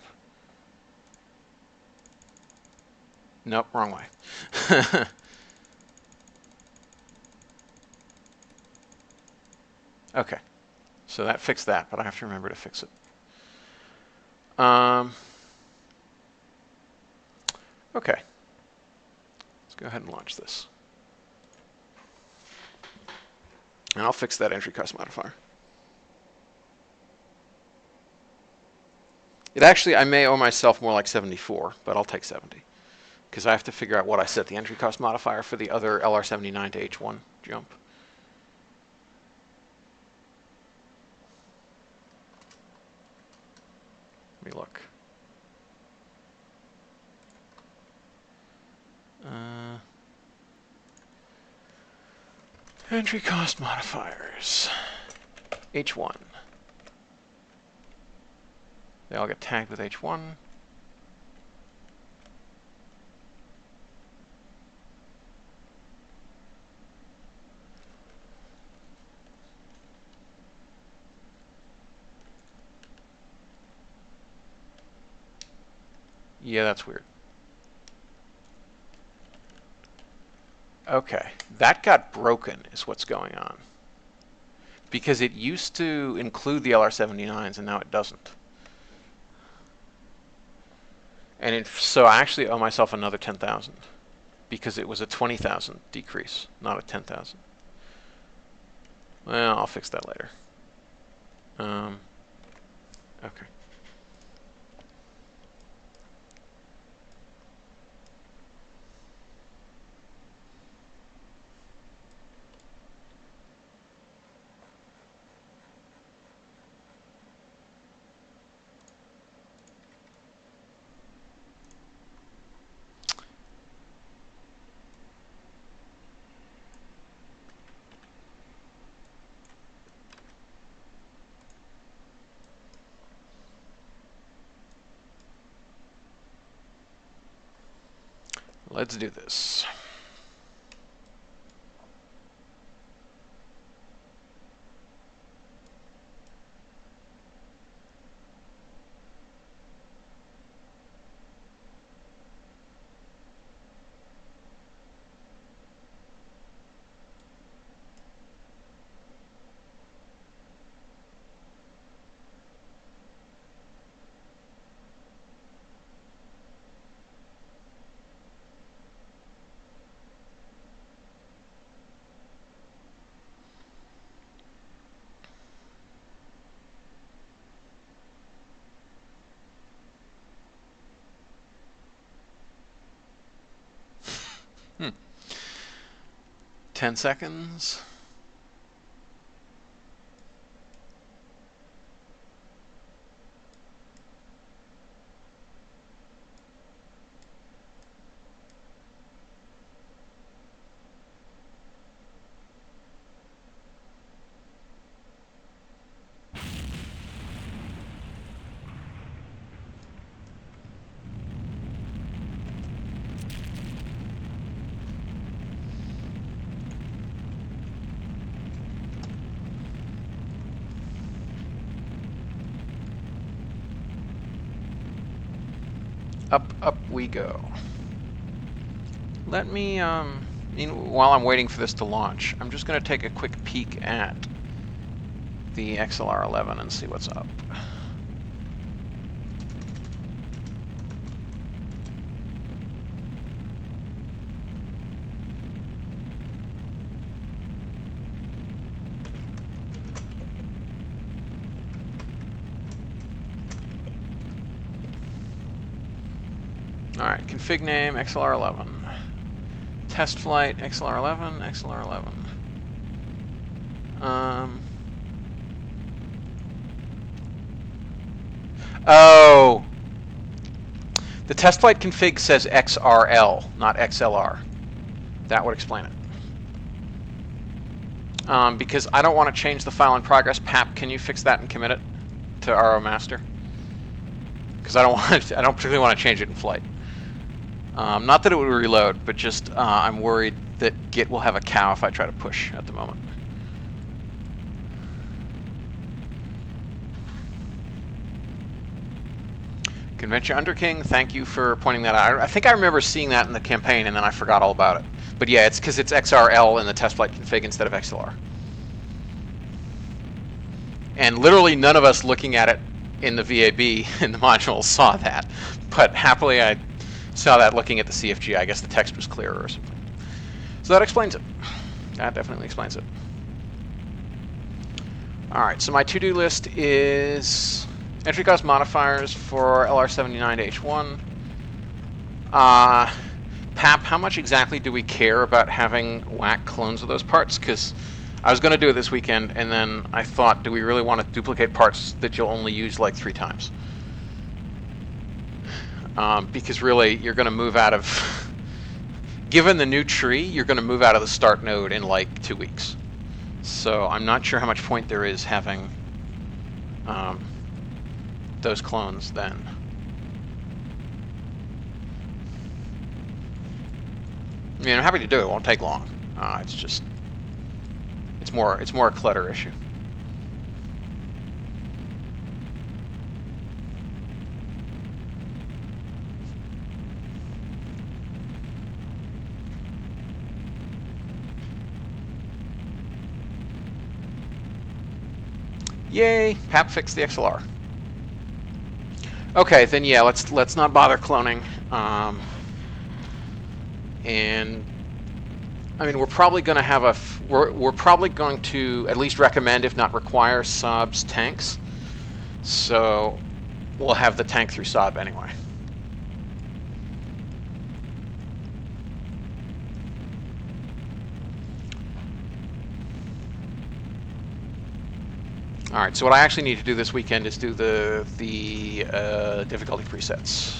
Nope, wrong way. Okay, so that fixed that, but I have to remember to fix it. Okay, let's go ahead and launch this. And I'll fix that entry cost modifier. It actually, I may owe myself more like 74, but I'll take 70. Because I have to figure out what I set the entry cost modifier for the other LR79 to H1 jump. Let me look. Entry cost modifiers. H1. They all get tagged with H1. Yeah, that's weird. Okay, that got broken is what's going on. Because it used to include the LR79s and now it doesn't. And so I actually owe myself another 10,000 because it was a 20,000 decrease, not a 10,000. Well, I'll fix that later. Okay. Let's do this. Hmm. 10 seconds. up we go. Let me, while I'm waiting for this to launch, I'm just going to take a quick peek at the XLR-11 and see what's up. Alright, config name, XLR-11. Test flight, XLR-11, XLR-11. Oh! The test flight config says XRL, not XLR. That would explain it. Because I don't want to change the file in progress. Pap, can you fix that and commit it to RO master? Because I don't particularly want to change it in flight. Not that it would reload, but just I'm worried that Git will have a cow if I try to push at the moment. Convention Underking, thank you for pointing that out. I think I remember seeing that in the campaign and then I forgot all about it. But yeah, it's because it's XRL in the test flight config instead of XLR. And literally none of us looking at it in the VAB in the module saw that. But happily I saw that looking at the CFG. I guess the text was clearer or something. So that explains it. That definitely explains it. Alright, so my to-do list is entry cost modifiers for LR79 to H1. Pap, how much exactly do we care about having whack clones of those parts? Because I was going to do it this weekend, and then I thought, do we really want to duplicate parts that you'll only use like 3 times? Because really, you're going to move out of... Given the new tree, you're going to move out of the start node in like 2 weeks. So I'm not sure how much point there is having those clones then. I mean, I'm happy to do it. It won't take long. It's just, it's more a clutter issue. Yay! Pap fixed the XLR. Okay, then yeah, let's not bother cloning. And I mean, we're probably going to have we're probably going to at least recommend, if not require, Saab's tanks. So we'll have the tank through Saab anyway. All right, so what I actually need to do this weekend is do the difficulty presets.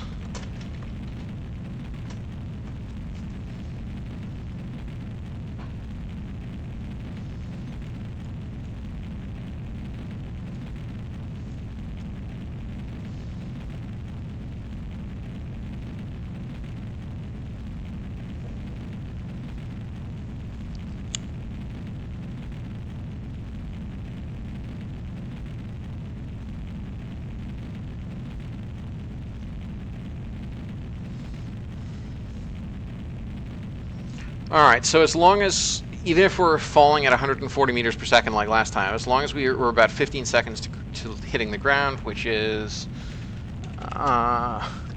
Alright, so as long as, even if we're falling at 140 meters per second like last time, as long as we're about 15 seconds to hitting the ground, which is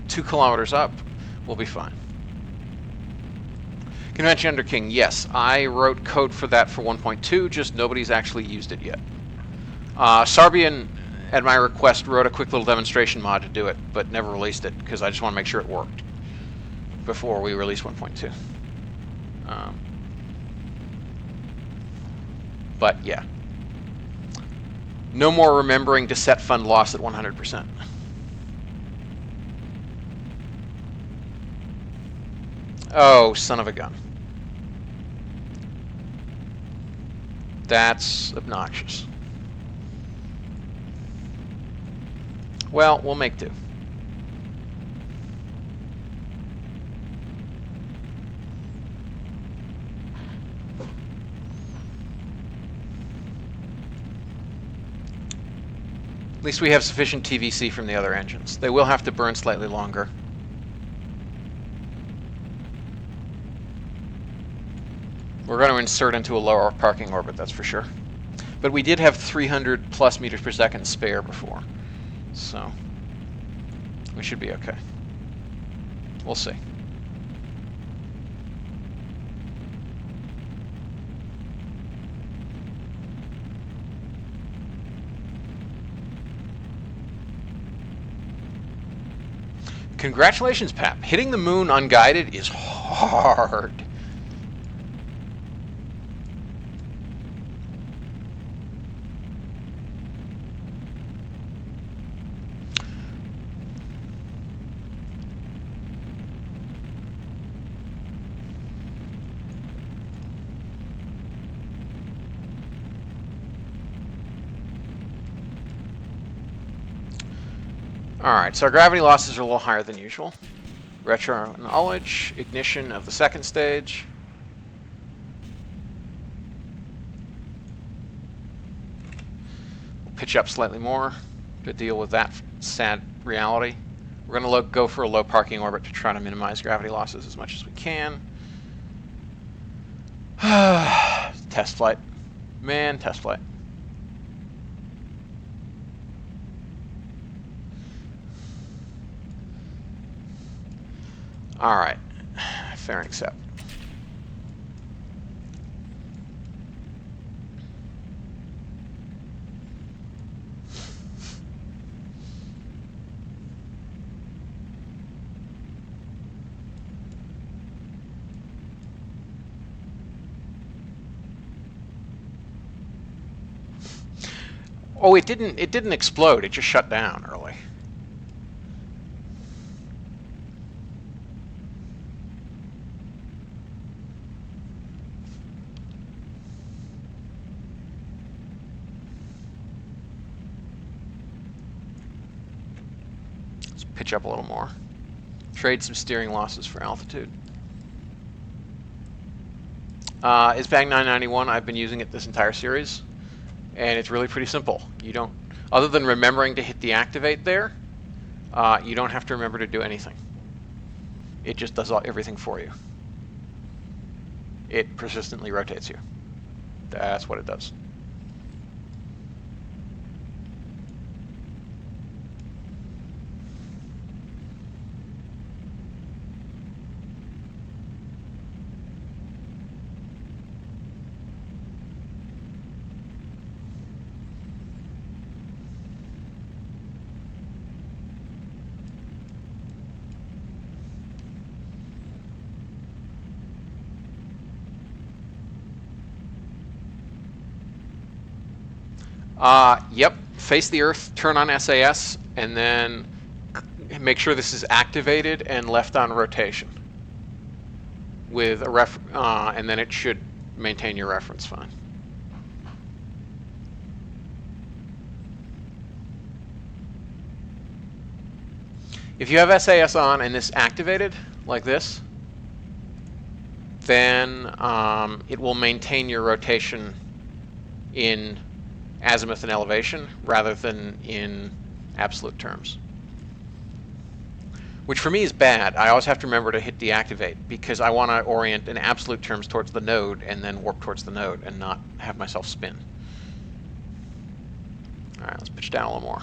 2 kilometers up, we'll be fine. Convention Under King, yes, I wrote code for that for 1.2, just nobody's actually used it yet. Sarbian, at my request, wrote a quick little demonstration mod to do it, but never released it, because I just want to make sure it worked before we release 1.2. But yeah, no more remembering to set fund loss at 100%. Oh, son of a gun. That's obnoxious. Well, we'll make do. At least we have sufficient TVC from the other engines. They will have to burn slightly longer. going to insert into a lower parking orbit, that's for sure. But we did have 300 plus meters per second spare before, so we should be okay. We'll see. Congratulations, Pap. Hitting the moon unguided is hard. Alright, so our gravity losses are a little higher than usual. Retro knowledge, ignition of the second stage. We'll pitch up slightly more to deal with that sad reality. We're going to go for a low parking orbit to try to minimize gravity losses as much as we can. Test flight. Man, test flight. All right, fairing set. Oh, it didn't explode. It just shut down early. Pitch up a little more. Trade some steering losses for altitude. Is Bang 991. I've been using it this entire series, and it's really pretty simple. You don't, other than remembering to hit deactivate there, you don't have to remember to do anything. It just does everything for you. It persistently rotates you. That's what it does. Yep, face the Earth, turn on SAS, and then make sure this is activated and left on rotation with a and then it should maintain your reference fine. If you have SAS on and this activated, like this, then it will maintain your rotation in azimuth and elevation rather than in absolute terms. Which for me is bad. I always have to remember to hit deactivate because I want to orient in absolute terms towards the node and then warp towards the node and not have myself spin. Alright, let's pitch down a little more.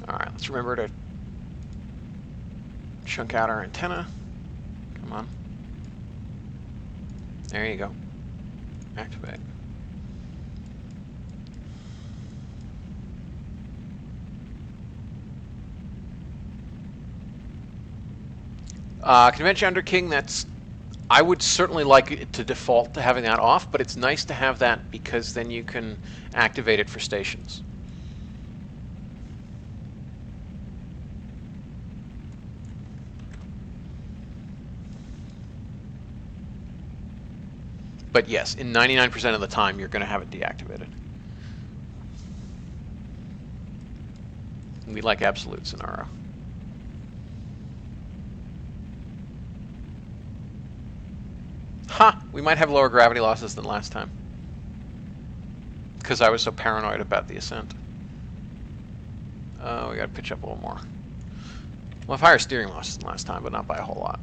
Alright, let's remember to chunk out our antenna. Come on. There you go. Activate. Convention under King, that's... I would certainly like it to default to having that off, but it's nice to have that because then you can activate it for stations. But yes, in 99% of the time, you're going to have it deactivated. We like absolutes in RO. Ha! We might have lower gravity losses than last time. Because I was so paranoid about the ascent. We gotta pitch up a little more. We'll have higher steering losses than last time, but not by a whole lot.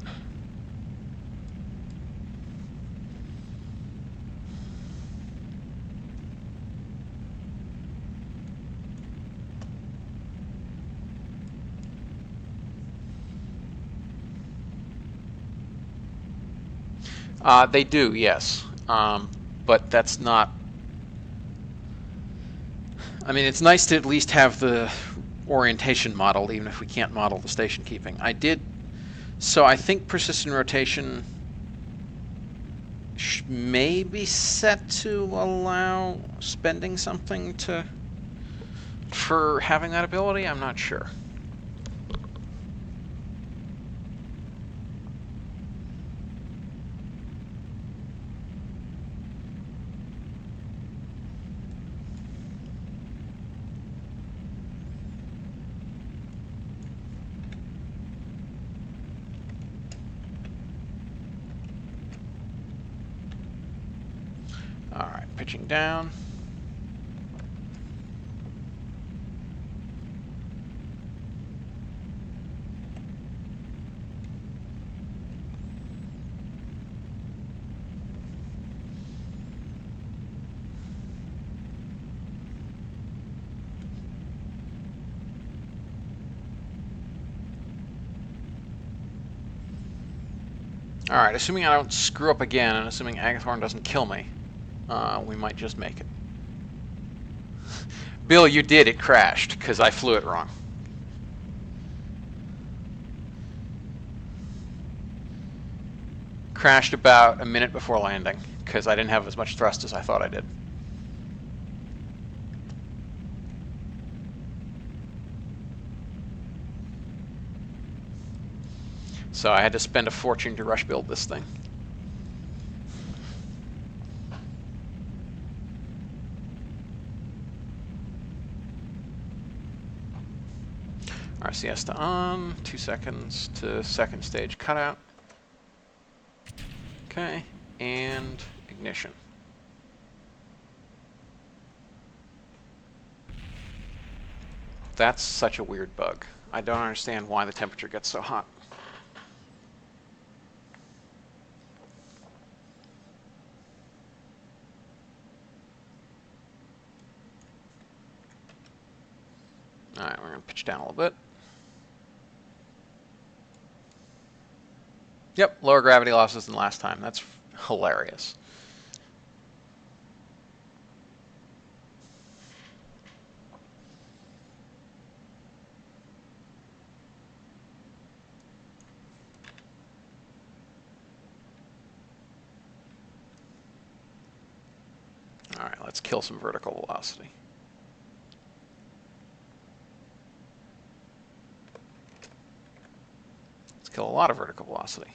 They do, yes. But that's not... I mean, it's nice to at least have the orientation model, even if we can't model the station keeping. So I think persistent rotation may be set to allow spending something for having that ability. I'm not sure. All right, pitching down. All right, assuming I don't screw up again, and assuming Agathorn doesn't kill me, we might just make it. Bill, you did. It crashed because I flew it wrong. Crashed about a minute before landing because I didn't have as much thrust as I thought I did. So I had to spend a fortune to rush build this thing. RCS to on, 2 seconds to second stage cutout. Okay, and ignition. That's such a weird bug. I don't understand why the temperature gets so hot. All right, we're going to pitch down a little bit. Yep, lower gravity losses than last time. That's hilarious. All right, let's kill some vertical velocity. Let's kill a lot of vertical velocity.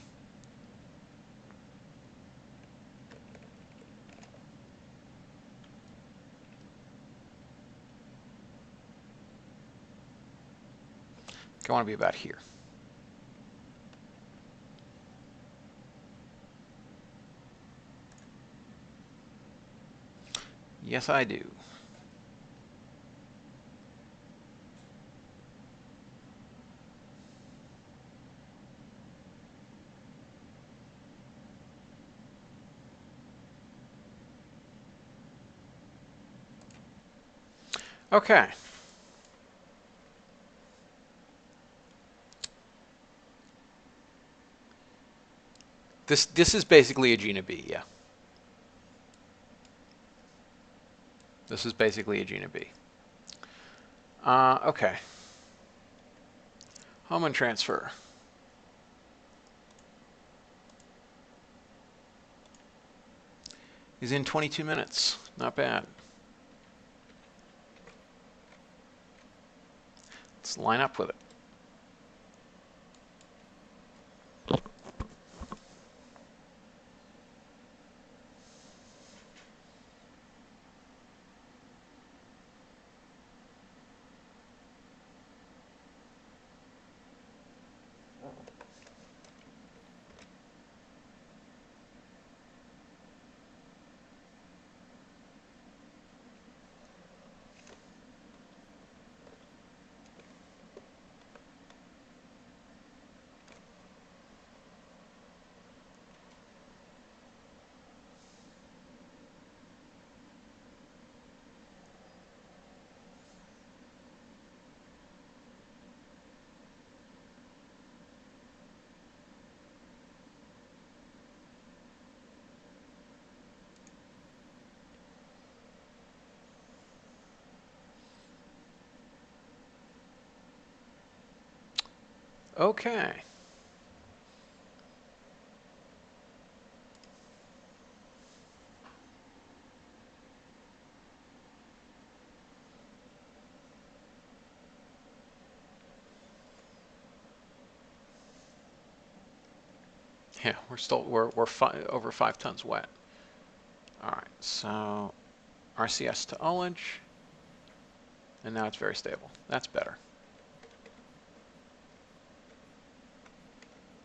I want to be about here. Yes, I do. Okay. This is basically a Gina B, yeah. This is basically a Gina B. Okay. Home and transfer. He's in 22 minutes. Not bad. Let's line up with it. Okay. Yeah, we're over 5 tons wet. All right, so RCS to ullage, and now it's very stable. That's better.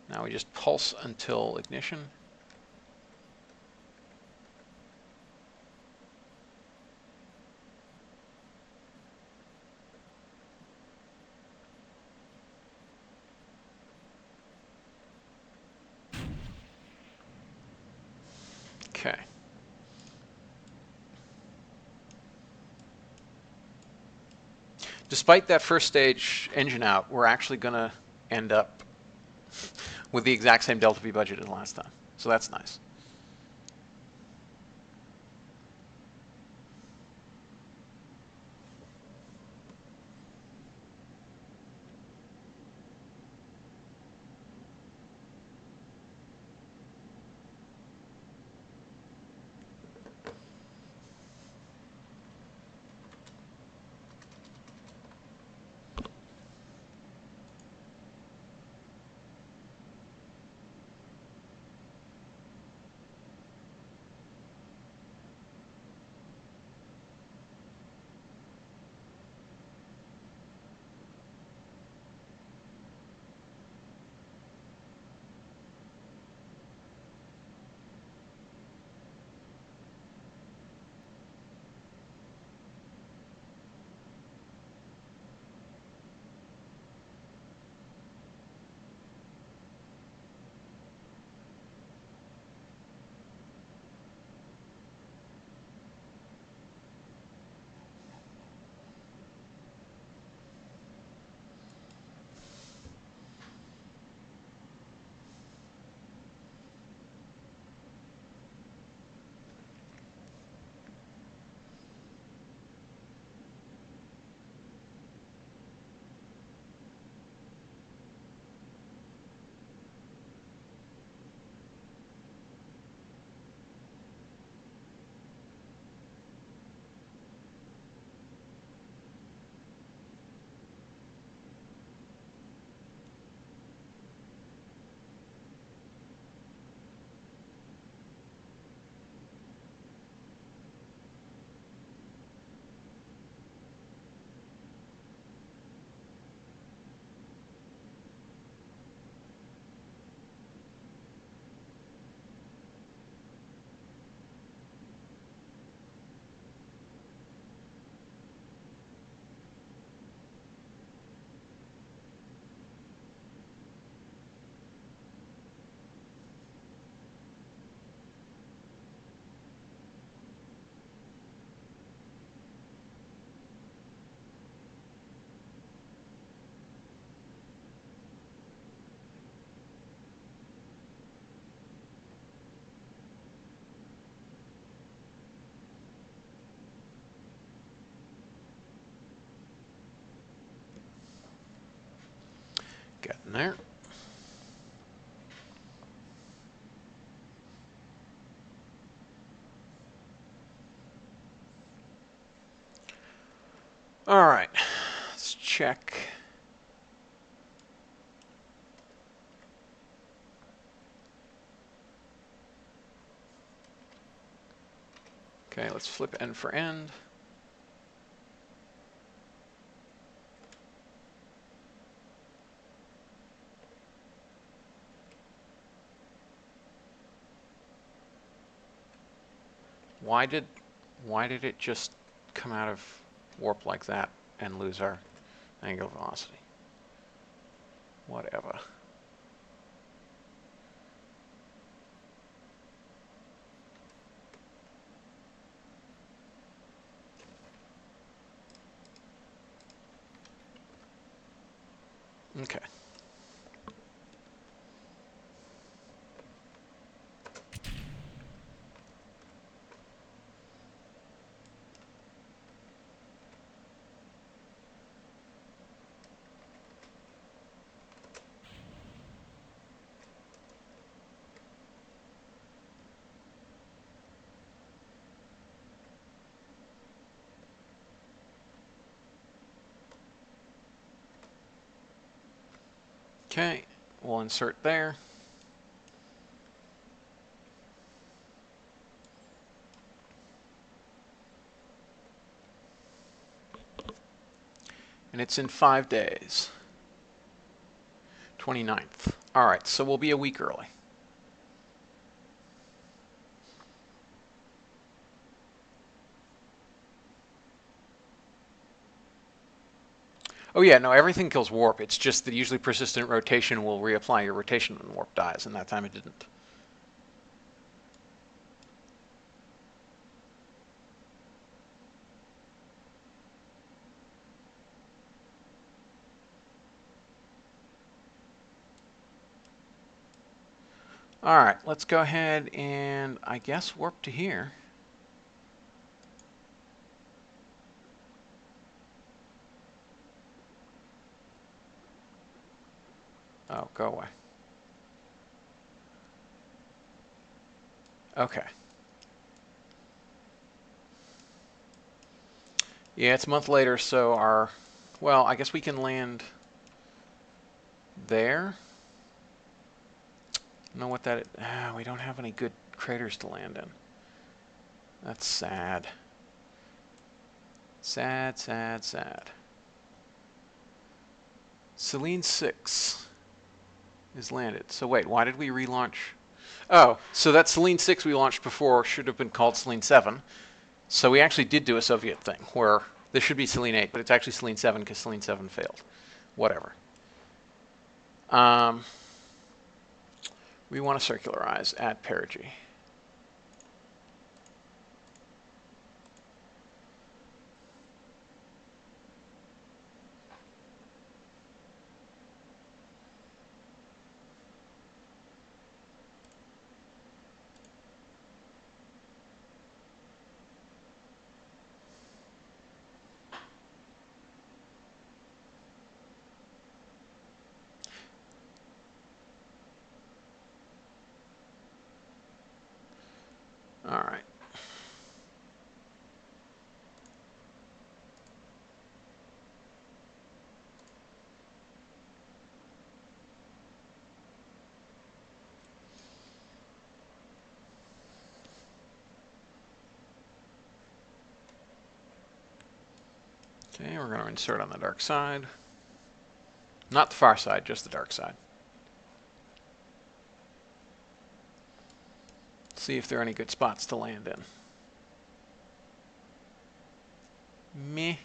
Now we just pulse until ignition. Okay. Despite that first stage engine out, we're actually going to end up with the exact same delta V budget as last time. So that's nice. Getting there. All right, let's check. Okay, let's flip end for end. Why did it just come out of warp like that and lose our angular velocity? Whatever. Okay. Okay, we'll insert there. And it's in 5 days. 29th. All right, so we'll be a week early. Oh yeah, no, everything kills warp. It's just that usually persistent rotation will reapply your rotation when warp dies, and that time it didn't. All right, let's go ahead and, I guess, warp to here. Oh, go away. Okay. Yeah, it's a month later, so our... Well, I guess we can land there. Know what that is? We don't have any good craters to land in. That's sad. Sad, sad, sad. Selene 6 is landed. So wait, why did we relaunch? Oh, so that Selene 6 we launched before should have been called Selene 7. So we actually did do a Soviet thing where this should be Selene 8, but it's actually Selene 7 because Selene 7 failed. Whatever. We want to circularize at perigee. All right. Okay, we're going to insert on the dark side. Not the far side, just the dark side. See if there are any good spots to land in. Meh.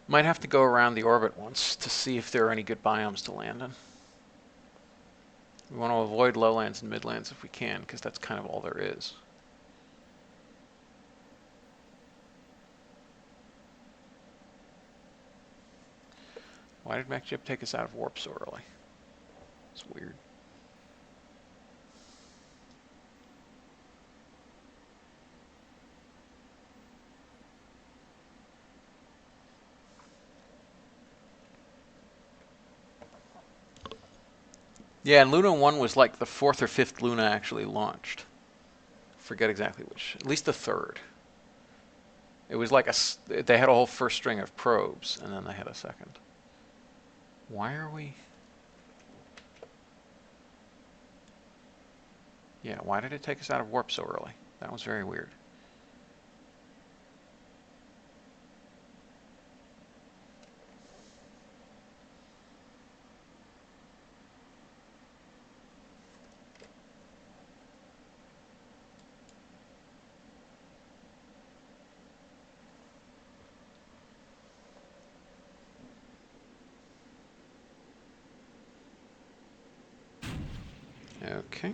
Might have to go around the orbit once to see if there are any good biomes to land in. We want to avoid lowlands and midlands if we can, because that's kind of all there is. Why did MechJeb take us out of warp so early? It's weird. Yeah, and Luna 1 was like the 4th or 5th Luna actually launched. Forget exactly which. At least the 3rd. It was like they had a whole first string of probes, and then they had a second. Why are we... Yeah, why did it take us out of warp so early? That was very weird. Okay.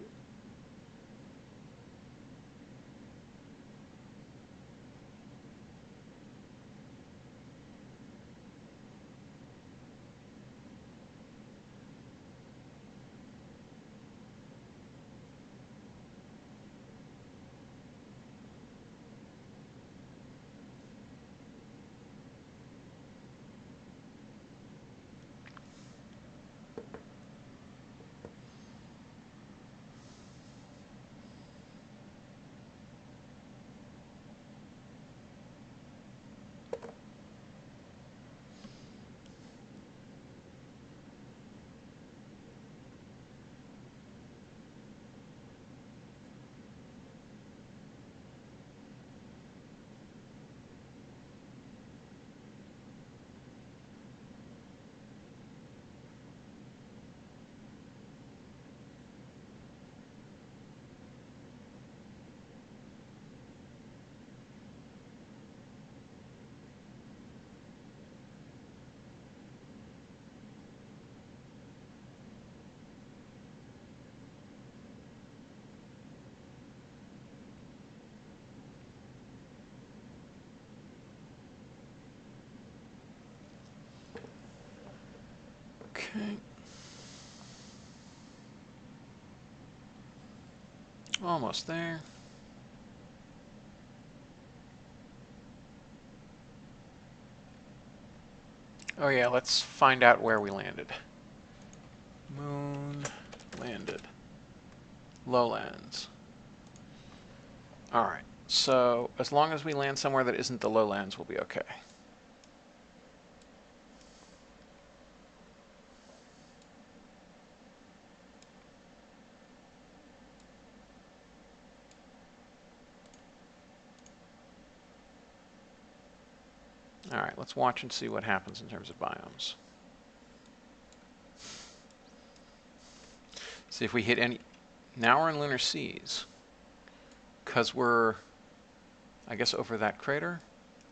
Okay. Almost there. Oh yeah, let's find out where we landed. Moon landed. Lowlands. Alright, so as long as we land somewhere that isn't the lowlands, we'll be okay. Alright, let's watch and see what happens in terms of biomes. See if we hit any... Now we're in lunar seas. Because we're, I guess, over that crater?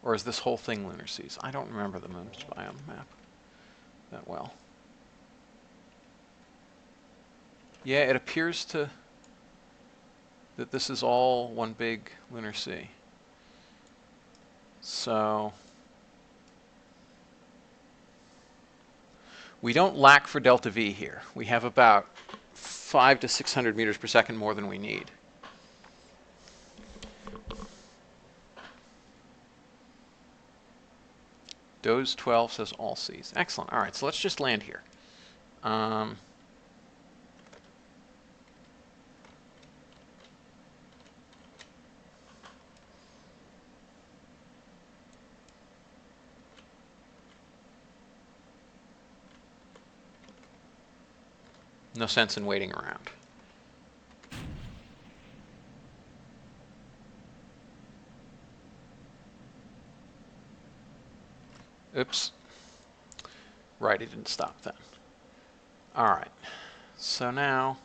Or is this whole thing lunar seas? I don't remember the moon's biome map that well. Yeah, it appears to... that this is all one big lunar sea. So... we don't lack for delta V here. We have about 500 to 600 meters per second more than we need. Doze 12 says all seas. Excellent. All right, so let's just land here. No sense in waiting around. Oops. Right, it didn't stop then. All right. So now,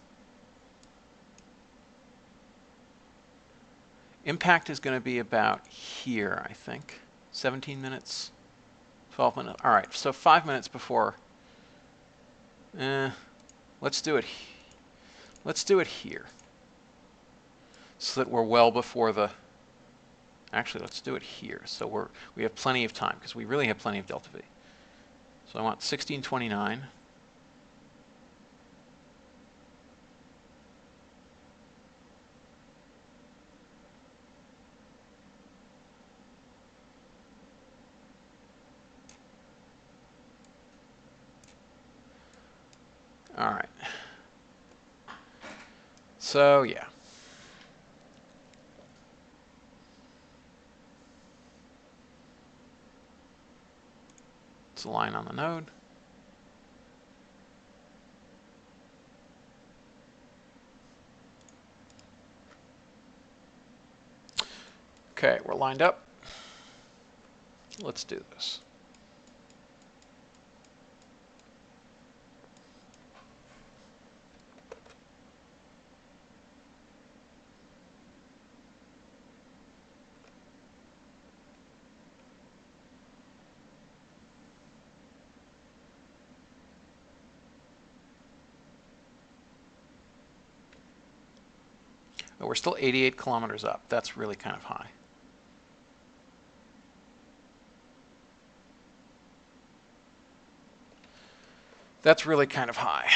impact is going to be about here, I think. 17 minutes, 12 minutes. All right, so 5 minutes before. Let's do it. Let's do it here, so that we're well before the. Actually, let's do it here, so we have plenty of time because we really have plenty of delta V. So I want 1629. All right. So yeah. It's a line on the node. Okay, we're lined up. Let's do this. Oh, we're still 88 kilometers up. That's really kind of high. That's really kind of high.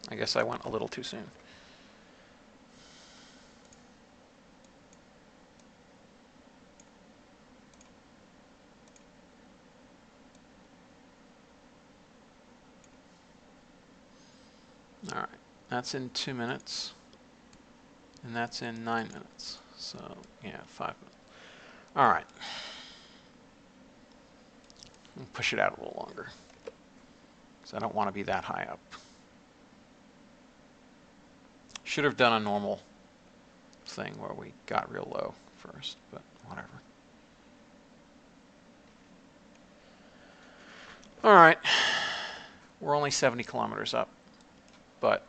I guess I went a little too soon. All right, that's in 2 minutes, and that's in 9 minutes. So yeah, 5 minutes. All right, I'll push it out a little longer because I don't want to be that high up. Should have done a normal thing where we got real low first, but whatever. All right, we're only 70 kilometers up, but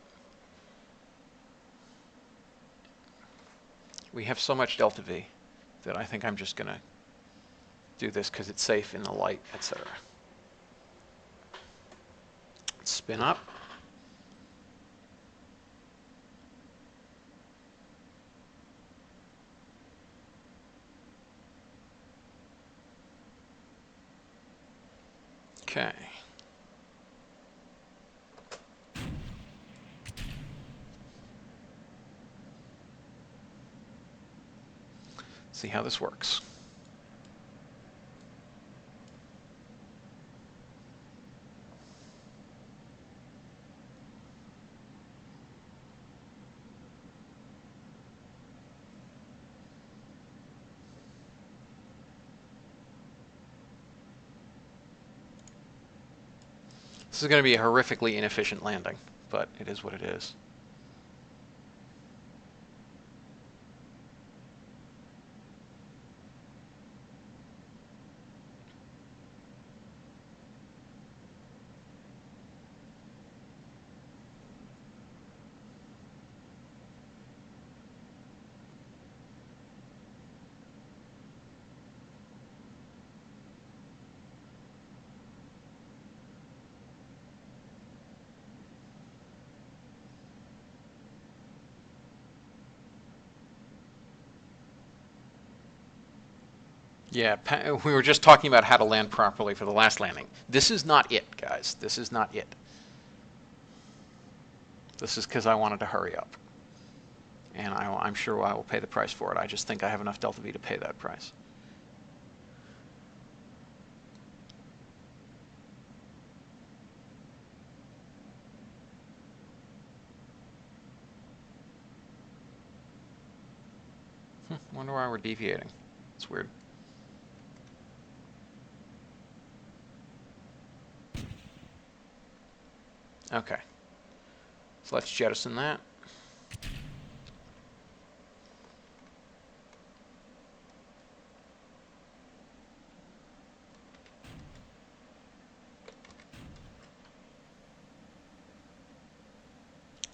we have so much delta V that I think I'm just going to do this because it's safe in the light, etc. Spin up. Okay. See how this works. This is going to be a horrifically inefficient landing, but it is what it is. Yeah, we were just talking about how to land properly for the last landing. This is not it, guys. This is not it. This is because I wanted to hurry up. And I'm sure I will pay the price for it. I just think I have enough delta V to pay that price. Wonder why we're deviating. It's weird. Okay. So let's jettison that.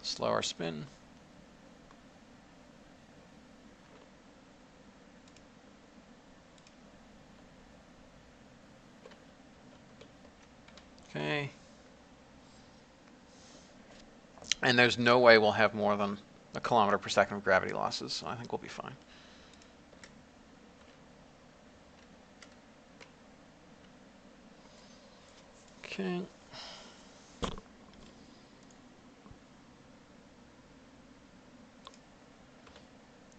Slow our spin. Okay. And there's no way we'll have more than 1 kilometer per second of gravity losses, so I think we'll be fine. Okay.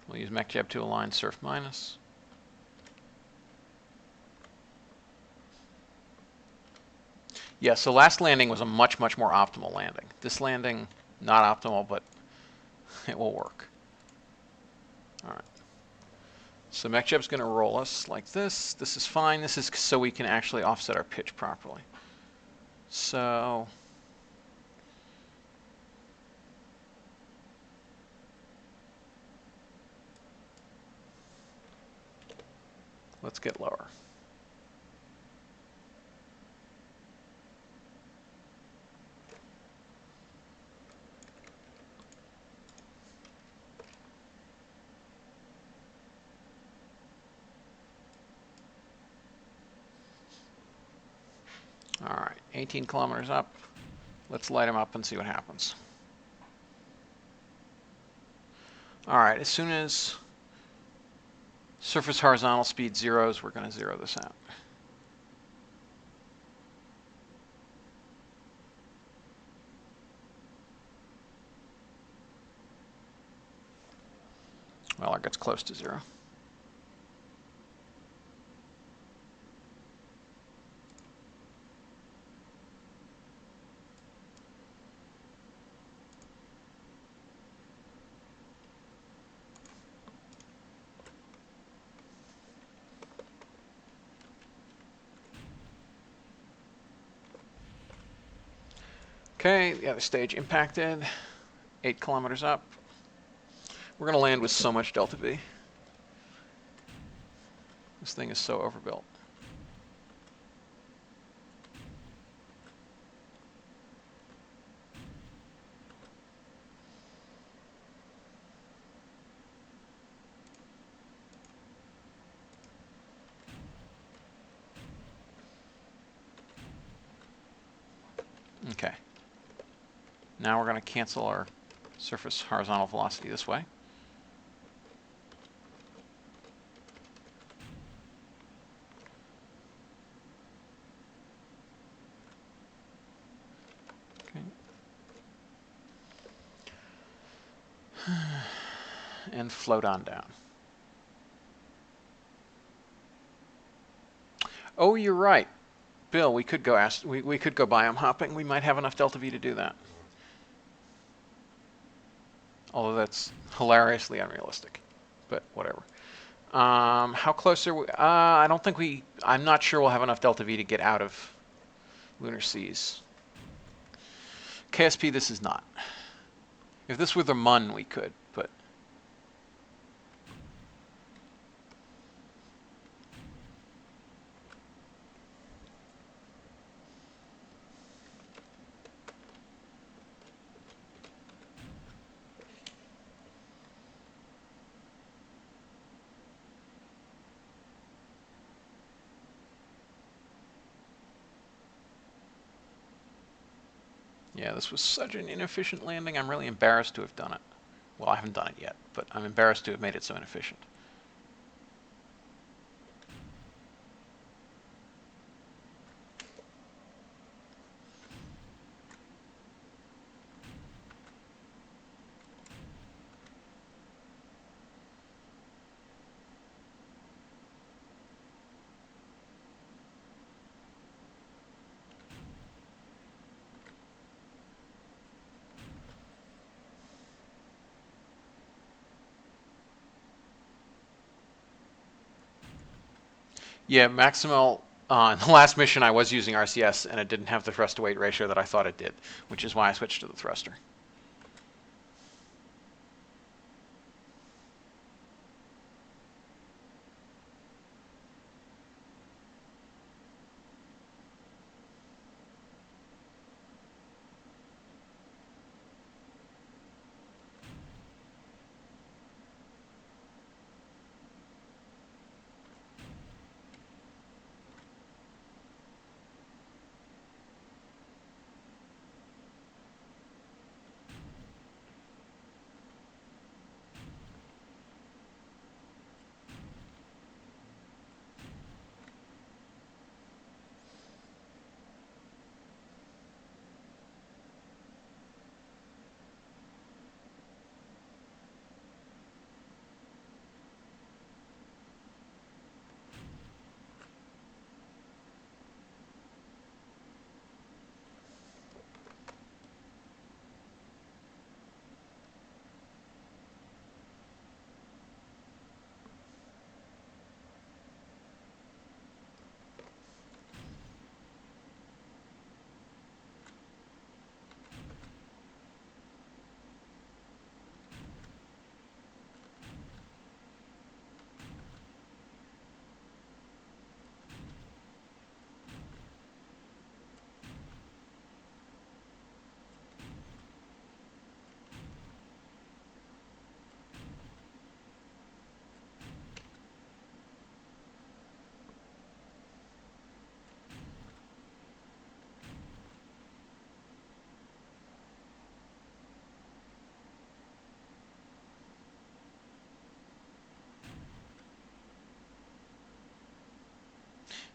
We'll use MechJeb to align surf minus. Yeah, so last landing was a much, much more optimal landing. This landing, not optimal, but it will work. All right. So MechJeb's going to roll us like this. This is fine. This is so we can actually offset our pitch properly. So let's get lower. All right, 18 kilometers up. Let's light them up and see what happens. All right, as soon as surface horizontal speed zeros, we're going to zero this out. Well, it gets close to zero. Okay, the other stage impacted, 8 kilometers up. We're going to land with so much delta V. This thing is so overbuilt. Okay. Now we're going to cancel our surface horizontal velocity this way. And float on down. Oh, you're right, Bill. We could go we could go biome hopping. We might have enough delta V to do that. Although that's hilariously unrealistic, but whatever. How close are we? I don't think we. I'm not sure we'll have enough delta V to get out of lunar seas. KSP, this is not. If this were the MUN, we could, but. Yeah, this was such an inefficient landing. I'm really embarrassed to have done it. Well, I haven't done it yet, but I'm embarrassed to have made it so inefficient. Yeah, Maximal, in the last mission I was using RCS and it didn't have the thrust to weight ratio that I thought it did, which is why I switched to the thruster.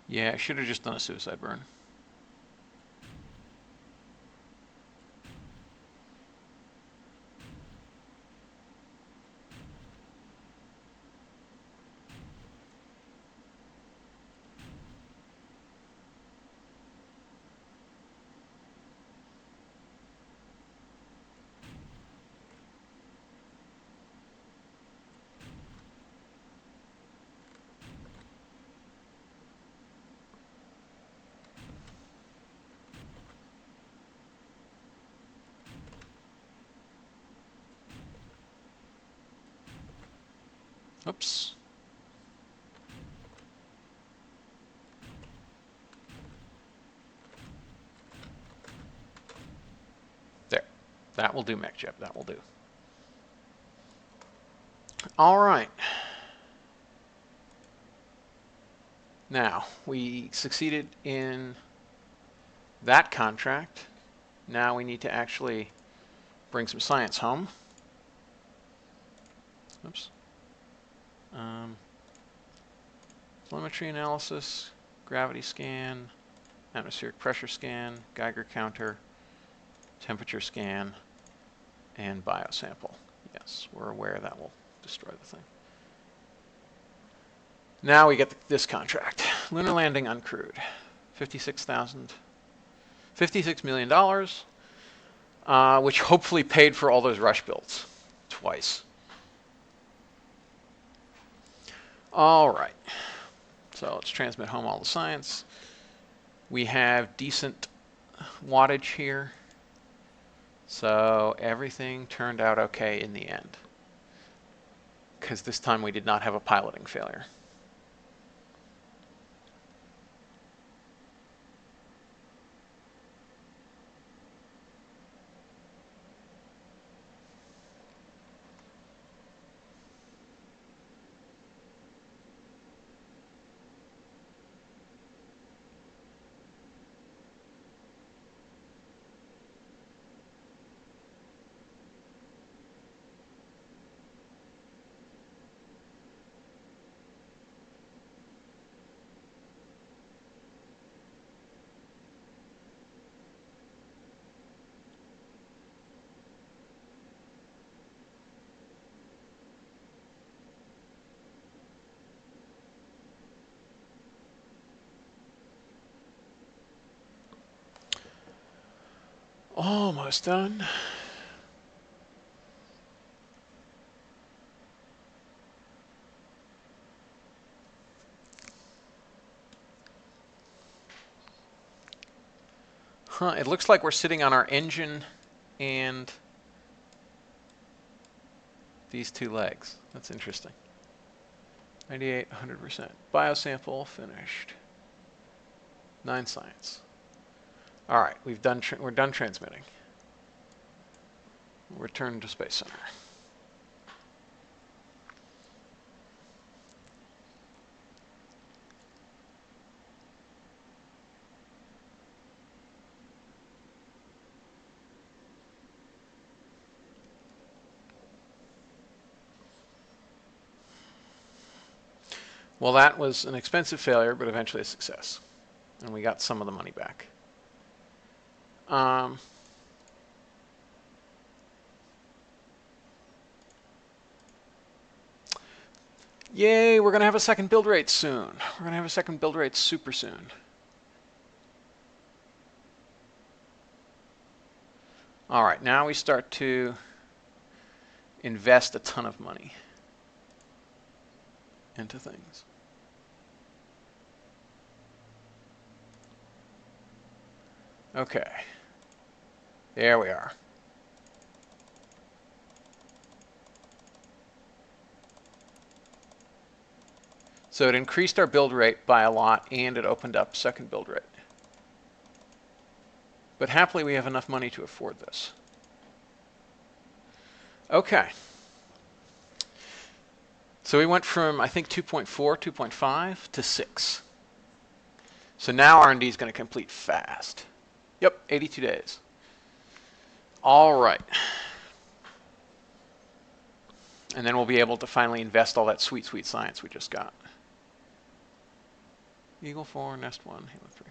Yeah, I should have just done a suicide burn. Oops. There. That will do, MechJeb. That will do. All right. Now, we succeeded in that contract. Now we need to actually bring some science home. Oops. Telemetry analysis, gravity scan, atmospheric pressure scan, Geiger counter, temperature scan, and biosample. Yes, we're aware that will destroy the thing. Now we get this contract. Lunar landing uncrewed. $56 million, which hopefully paid for all those rush builds twice. All right. So let's transmit home all the science. We have decent wattage here. So everything turned out okay in the end, because this time we did not have a piloting failure. Almost done. It looks like we're sitting on our engine and these two legs. That's interesting. 98, 100%. Biosample finished. 9 science. All right, we're done transmitting. Return to Space Center. Well, that was an expensive failure, but eventually a success. And we got some of the money back. Yay, we're going to have a second build rate soon. We're going to have a second build rate super soon. All right, now we start to invest a ton of money into things. Okay, there we are. So it increased our build rate by a lot, and it opened up second build rate. But happily, we have enough money to afford this. Okay. So we went from, I think, 2.4, 2.5 to 6. So now R&D is going to complete fast. Yep, 82 days. All right. And then we'll be able to finally invest all that sweet, sweet science we just got. Eagle 4, Nest 1, Halo 3.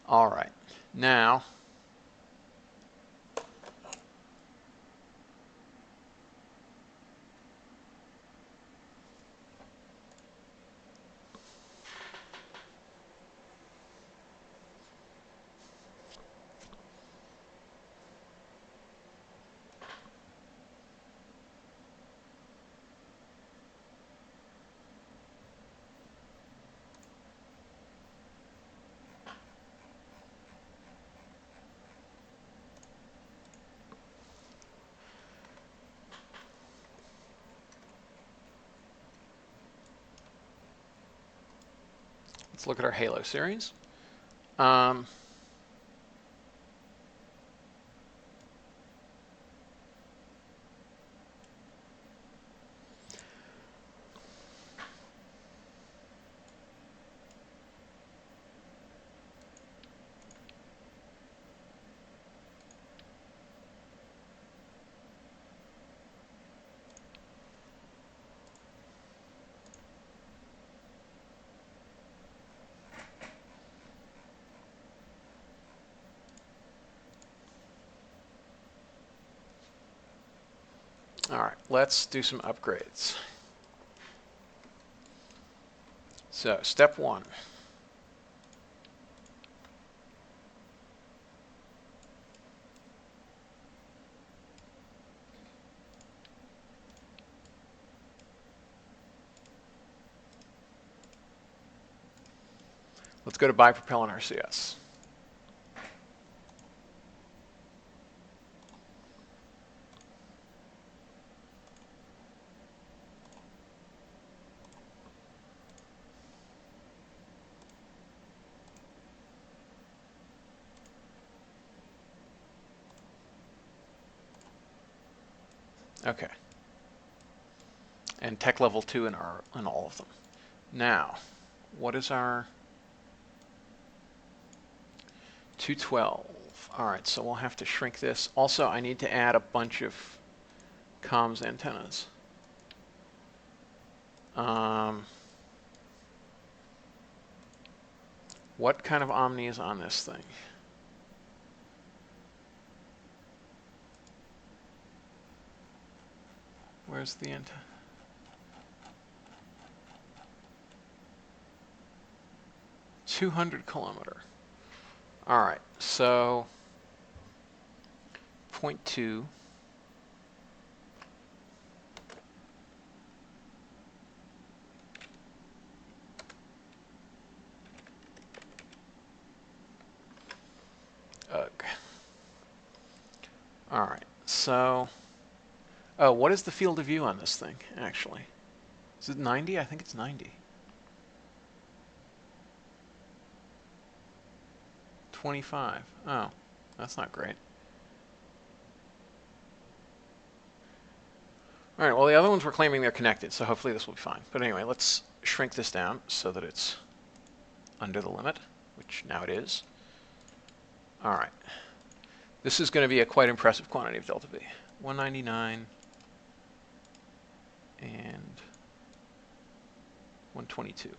All right. Now, let's look at our Halo series. All right, let's do some upgrades. So, step 1. Let's go to bipropellant RCS. Okay. And tech level 2 in all of them. Now, what is our 212? All right, so we'll have to shrink this. Also, I need to add a bunch of comms antennas. What kind of Omni is on this thing? Where's the antenna? 200 kilometer. All right, so 0.2. Ugh. All right, so, oh, what is the field of view on this thing, actually? Is it 90? I think it's 90. 25. Oh, that's not great. All right, well, the other ones were claiming they're connected, so hopefully this will be fine. But anyway, let's shrink this down so that it's under the limit, which now it is. All right. This is going to be a quite impressive quantity of delta V. 199 and 122.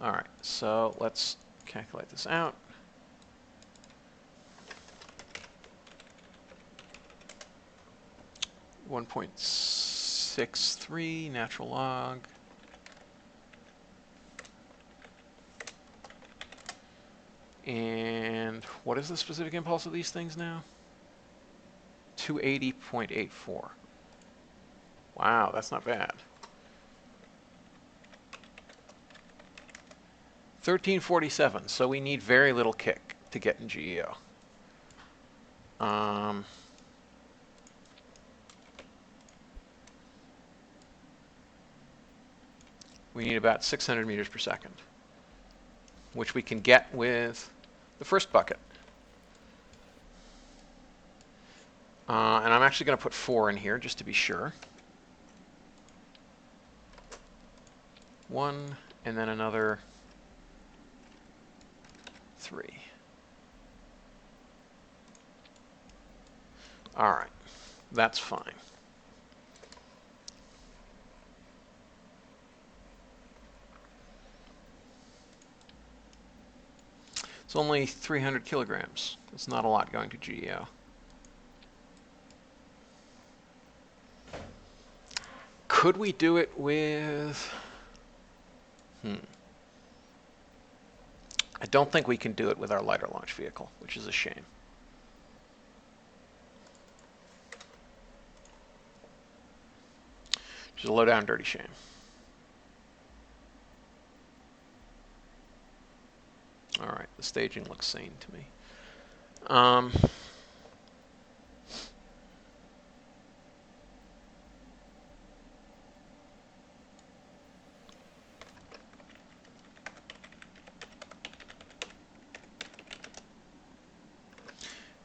All right, so let's calculate this out. .63 natural log. And what is the specific impulse of these things now? 280.84. Wow, that's not bad. 1347, so we need very little kick to get in GEO. We need about 600 meters per second, which we can get with the first bucket. And I'm actually going to put 4 in here just to be sure. 1, and then another 3. All right, that's fine. It's only 300 kilograms. It's not a lot going to GEO. Could we do it with... I don't think we can do it with our lighter launch vehicle, which is a shame. Which is a low-down dirty shame. All right, the staging looks sane to me.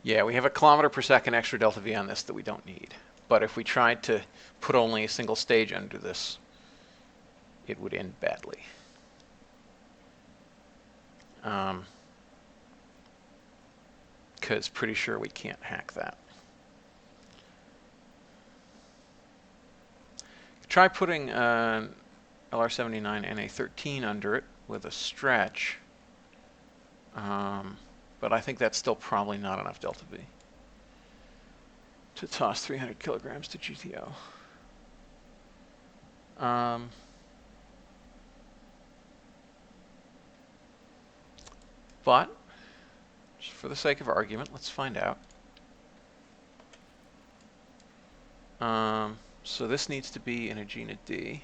Yeah, we have a kilometer per second extra delta V on this that we don't need. But if we tried to put only a single stage under this, it would end badly. Because pretty sure we can't hack that. Try putting an LR79 NA13 under it with a stretch. But I think that's still probably not enough delta V. to toss 300 kilograms to GTO. But, just for the sake of argument, let's find out. So this needs to be in Agena D.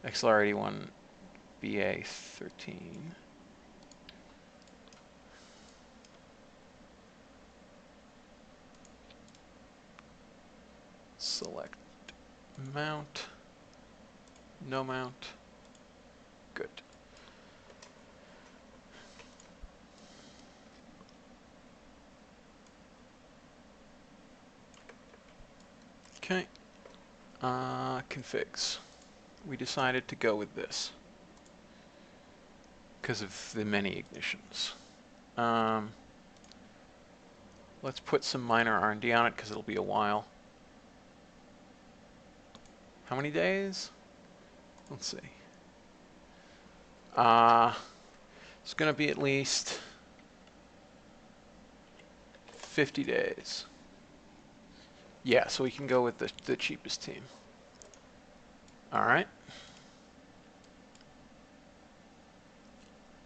XLR81 BA13. Select mount, no mount, good. Okay, configs. We decided to go with this because of the many ignitions. Let's put some minor R&D on it because it'll be a while. How many days? Let's see. It's going to be at least 50 days. Yeah, so we can go with the cheapest team. All right.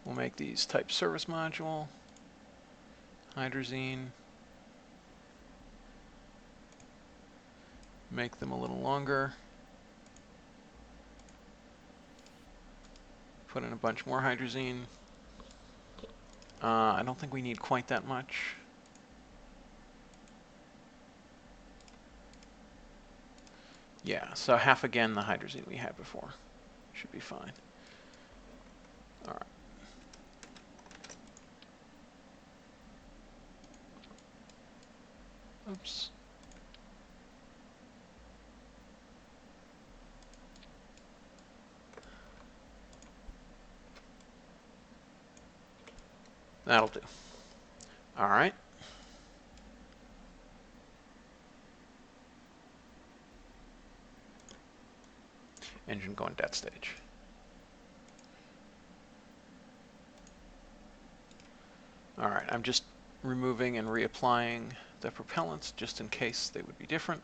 We'll make these type service module, hydrazine, make them a little longer, put in a bunch more hydrazine. I don't think we need quite that much. Yeah, so half again the hydrazine we had before. Should be fine. All right. Oops. That'll do. All right. Engine going dead stage. All right, I'm just removing and reapplying the propellants just in case they would be different.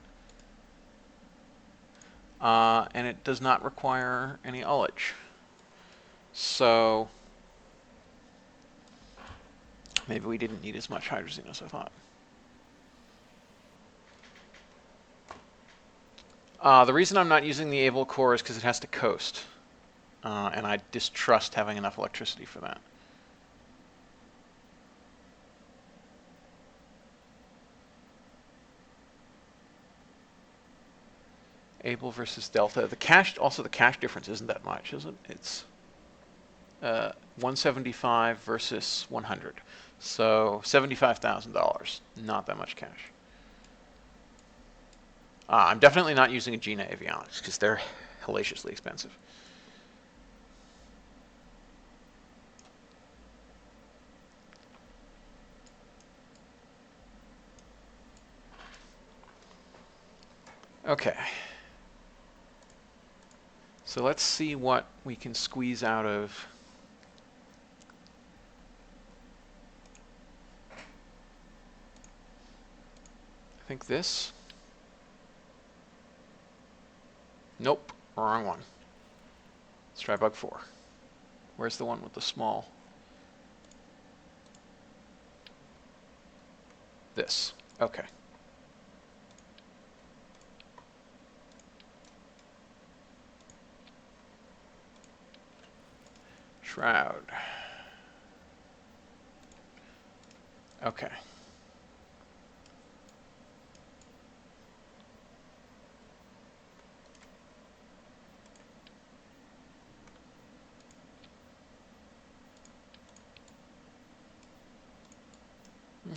And it does not require any ullage. So maybe we didn't need as much hydrazine as I thought. The reason I'm not using the Able core is because it has to coast. And I distrust having enough electricity for that. Able versus Delta. The cash difference isn't that much, is it? It's 175 versus 100. So $75,000. Not that much cash. I'm definitely not using Agena avionics because they're hellaciously expensive. Okay. So let's see what we can squeeze out of I think this. Nope, wrong one. Let's try bug 4. Where's the one with the small? This. Okay. Shroud. Okay.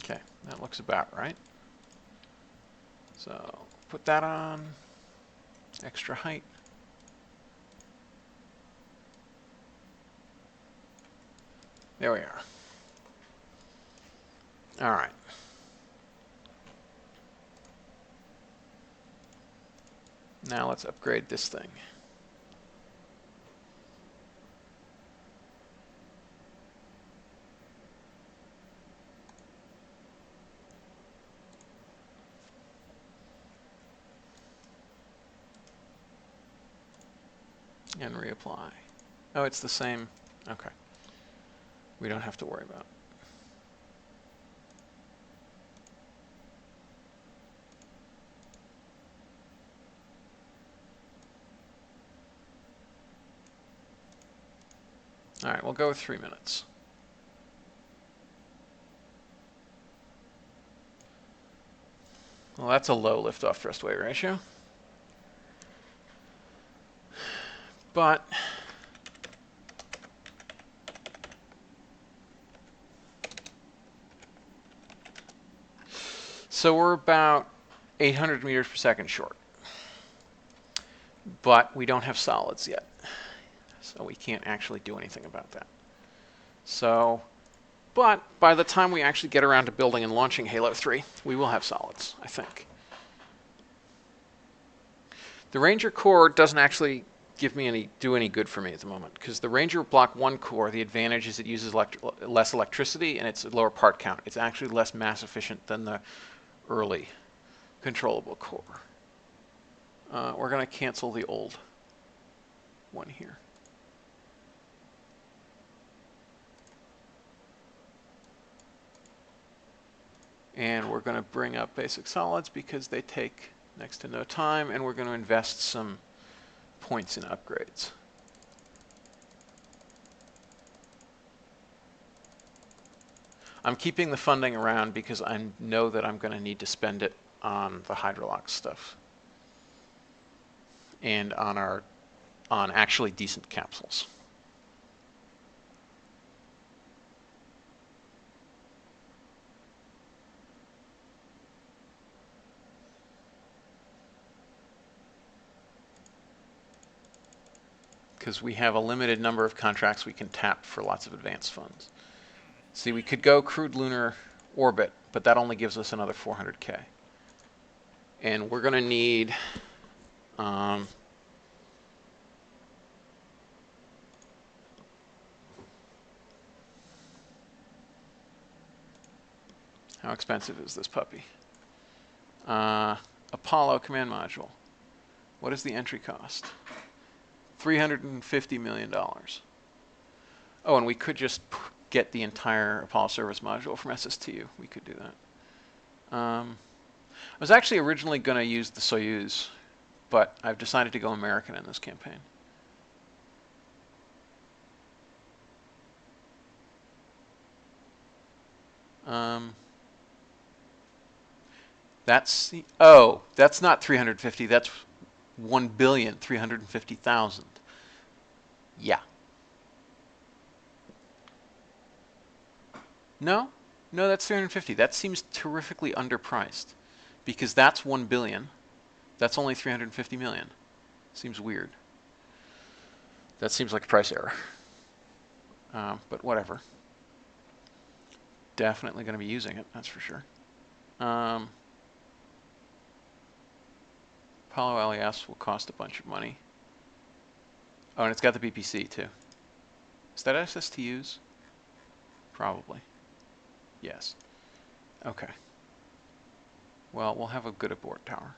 Okay, that looks about right. So put that on, extra height. There we are. All right. Now let's upgrade this thing. And reapply. Oh, it's the same. Okay. We don't have to worry about it. All right, we'll go with 3 minutes. Well, that's a low lift-off thrust-weight ratio. But so we're about 800 meters per second short. But we don't have solids yet. So we can't actually do anything about that. So, but by the time we actually get around to building and launching Halo 3, we will have solids, I think. The Ranger core doesn't actually do any good for me at the moment, because the Ranger Block 1 core, the advantage is it uses less electricity and it's a lower part count. It's actually less mass efficient than the early controllable core. We're going to cancel the old one here. And we're going to bring up basic solids because they take next to no time, and we're going to invest some points in upgrades. I'm keeping the funding around because I know that I'm going to need to spend it on the Hydrolox stuff and on actually decent capsules. Because we have a limited number of contracts we can tap for lots of advanced funds. See, we could go crewed lunar orbit, but that only gives us another 400K. And we're going to need how expensive is this puppy? Apollo command module. What is the entry cost? $350 million. Oh, and we could just get the entire Apollo service module from SSTU. We could do that. I was actually originally going to use the Soyuz, but I've decided to go American in this campaign. That's not 350. That's 1,350,000. Yeah. No, that's 350. That seems terrifically underpriced, because that's 1 billion. That's only 350 million. Seems weird. That seems like a price error. But whatever. Definitely going to be using it, that's for sure. Apollo LES will cost a bunch of money. Oh, and it's got the BPC too. Is that SSTUs? Probably. Yes. Okay. Well, we'll have a good abort tower.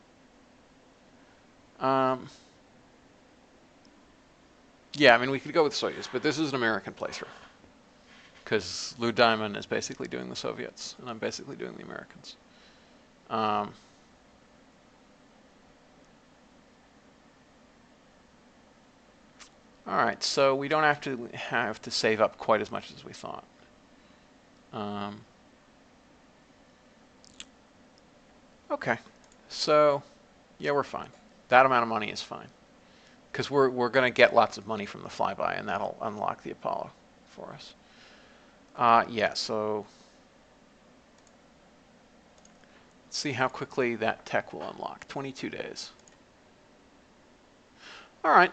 Yeah, I mean, we could go with Soyuz, but this is an American playthrough. Because Lou Diamond is basically doing the Soviets, and I'm basically doing the Americans. All right, so we don't have to save up quite as much as we thought. Okay, so yeah, we're fine. That amount of money is fine, because we're going to get lots of money from the flyby, and that'll unlock the Apollo for us. Yeah, so let's see how quickly that tech will unlock. 22 days. All right.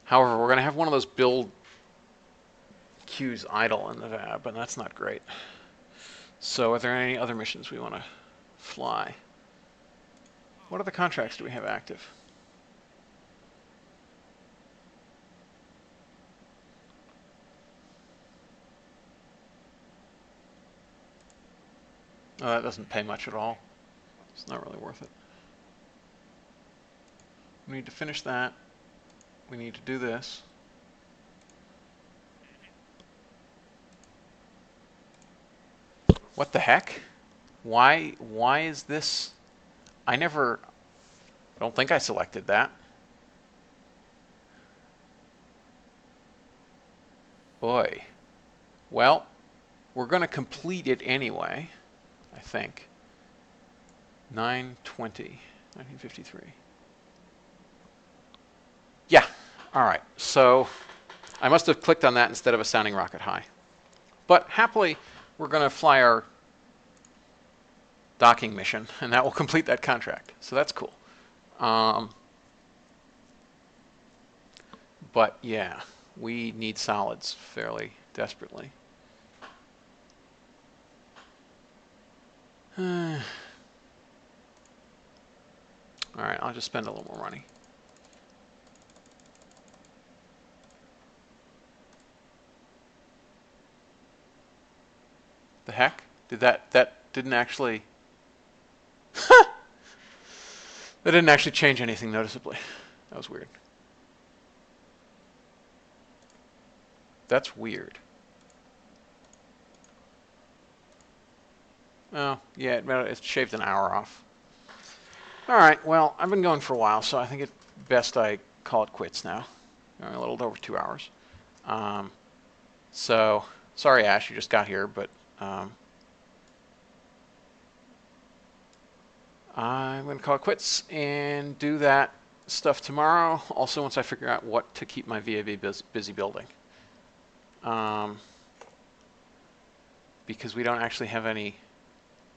However, we're going to have one of those build queues idle in the VAB, and that's not great. So are there any other missions we want to fly? What other contracts do we have active? Oh, that doesn't pay much at all. It's not really worth it. We need to finish that. We need to do this. What the heck? Why is this? I don't think I selected that. Boy. Well, we're going to complete it anyway, I think. 9/20, 1953. Yeah. All right. So I must have clicked on that instead of a sounding rocket high. But happily, we're going to fly our docking mission, and that will complete that contract. So that's cool. But yeah, we need solids fairly desperately. All right, I'll just spend a little more money. The heck? Did that didn't actually that didn't actually change anything noticeably. That was weird. That's weird. Oh, yeah, it's shaved an hour off. All right, well, I've been going for a while, so I think it's best I call it quits now. A little over 2 hours. So, sorry, Ash, you just got here, but I'm going to call it quits and do that stuff tomorrow. Also, once I figure out what to keep my VAB busy building. Because we don't actually have any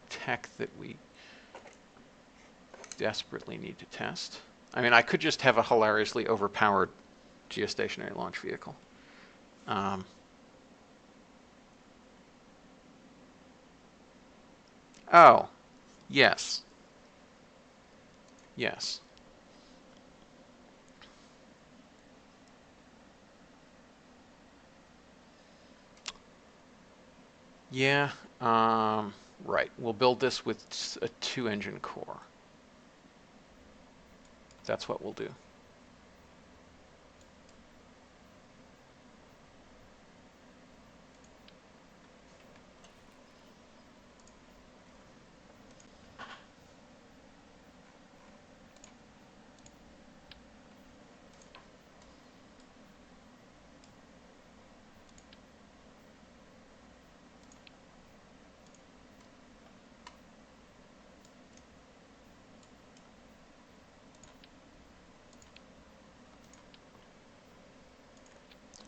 tech that we desperately need to test. I mean, I could just have a hilariously overpowered geostationary launch vehicle. Oh, yes. Yes. Yeah, right. We'll build this with a 2-engine core. That's what we'll do.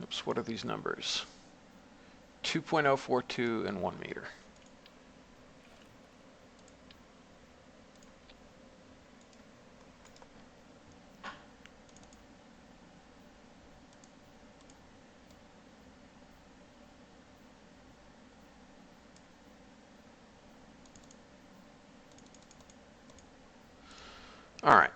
Oops, what are these numbers? 2.042 and 1 meter. All right.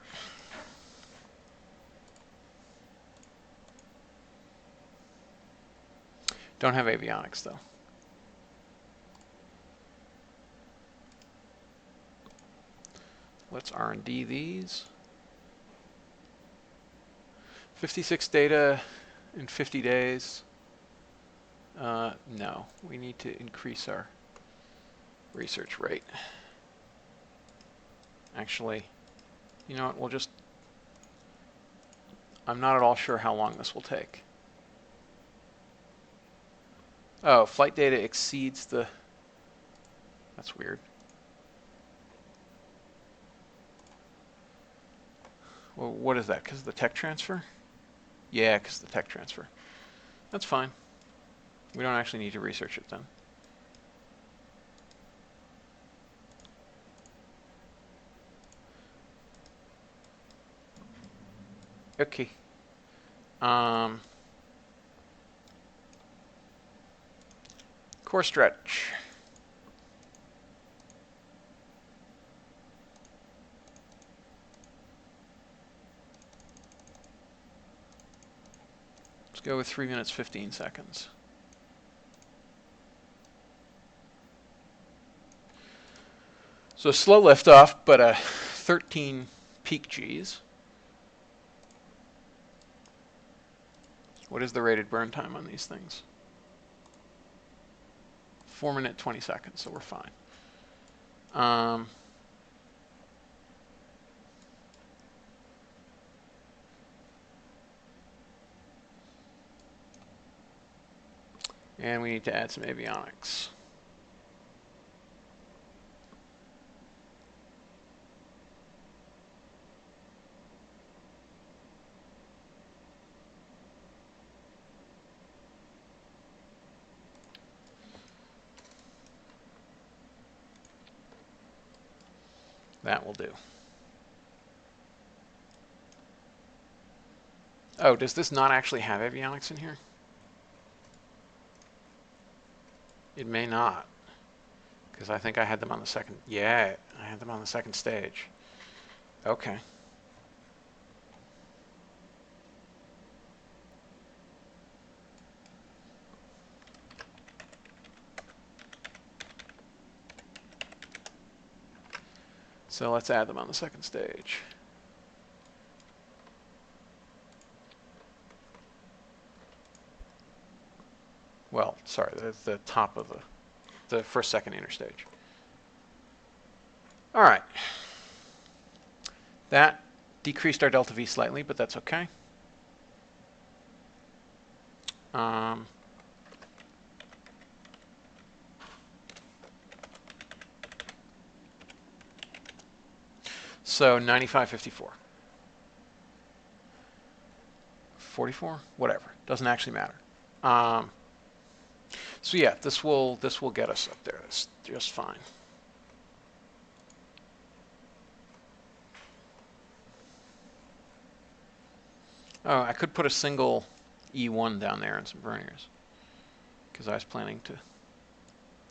Don't have avionics, though. Let's R&D these. 56 data in 50 days. No, we need to increase our research rate. Actually, you know what, we'll just... I'm not at all sure how long this will take. Oh, flight data exceeds the... That's weird. Well, what is that? Because of the tech transfer? Yeah, because of the tech transfer. That's fine. We don't actually need to research it then. Okay. Core stretch. Let's go with 3 minutes, 15 seconds. So slow liftoff, but a 13 peak Gs. What is the rated burn time on these things? 4 minutes 20 seconds, so we're fine. And we need to add some avionics. That will do. Oh, does this not actually have avionics in here? It may not, because I think I had them on the second. Yeah, I had them on the second stage. Okay. So let's add them on the second stage. Well, sorry, the top of the first, second interstage. All right. That decreased our delta V slightly, but that's okay. So 95.54. 44? Whatever. Doesn't actually matter. So yeah, this will get us up there. It's just fine. Oh, I could put a single E1 down there and some verniers, because I was planning to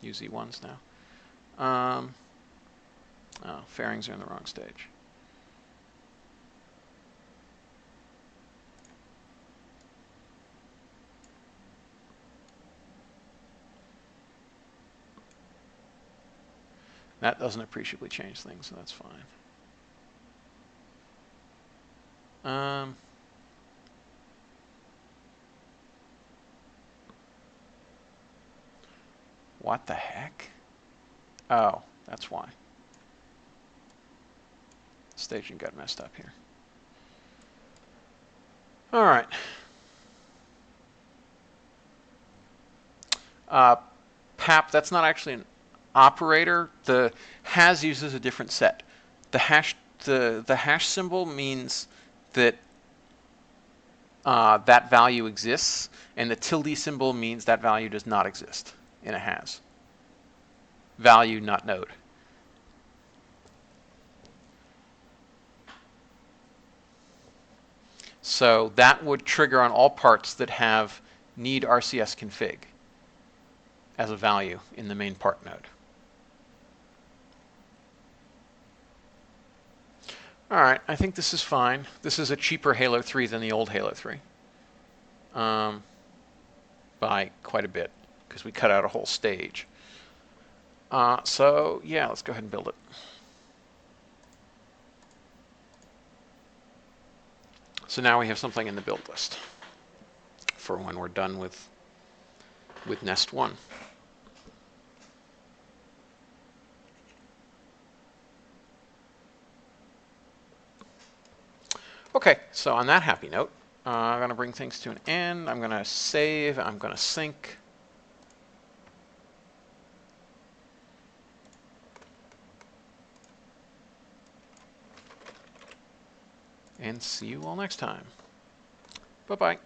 use E1s now. Oh, fairings are in the wrong stage. That doesn't appreciably change things, so that's fine. What the heck? Oh, that's why. Staging got messed up here. All right. PAP, that's not actually an operator. The has uses a different set. The hash symbol means that that value exists, and the tilde symbol means that value does not exist in a has. Value, not node. So that would trigger on all parts that have need RCS config as a value in the main part node. All right, I think this is fine. This is a cheaper Halo 3 than the old Halo 3 by quite a bit, because we cut out a whole stage. So yeah, let's go ahead and build it. So now we have something in the build list for when we're done with Nest 1. Okay, so on that happy note, I'm going to bring things to an end. I'm going to save. I'm going to sync. And see you all next time. Bye-bye.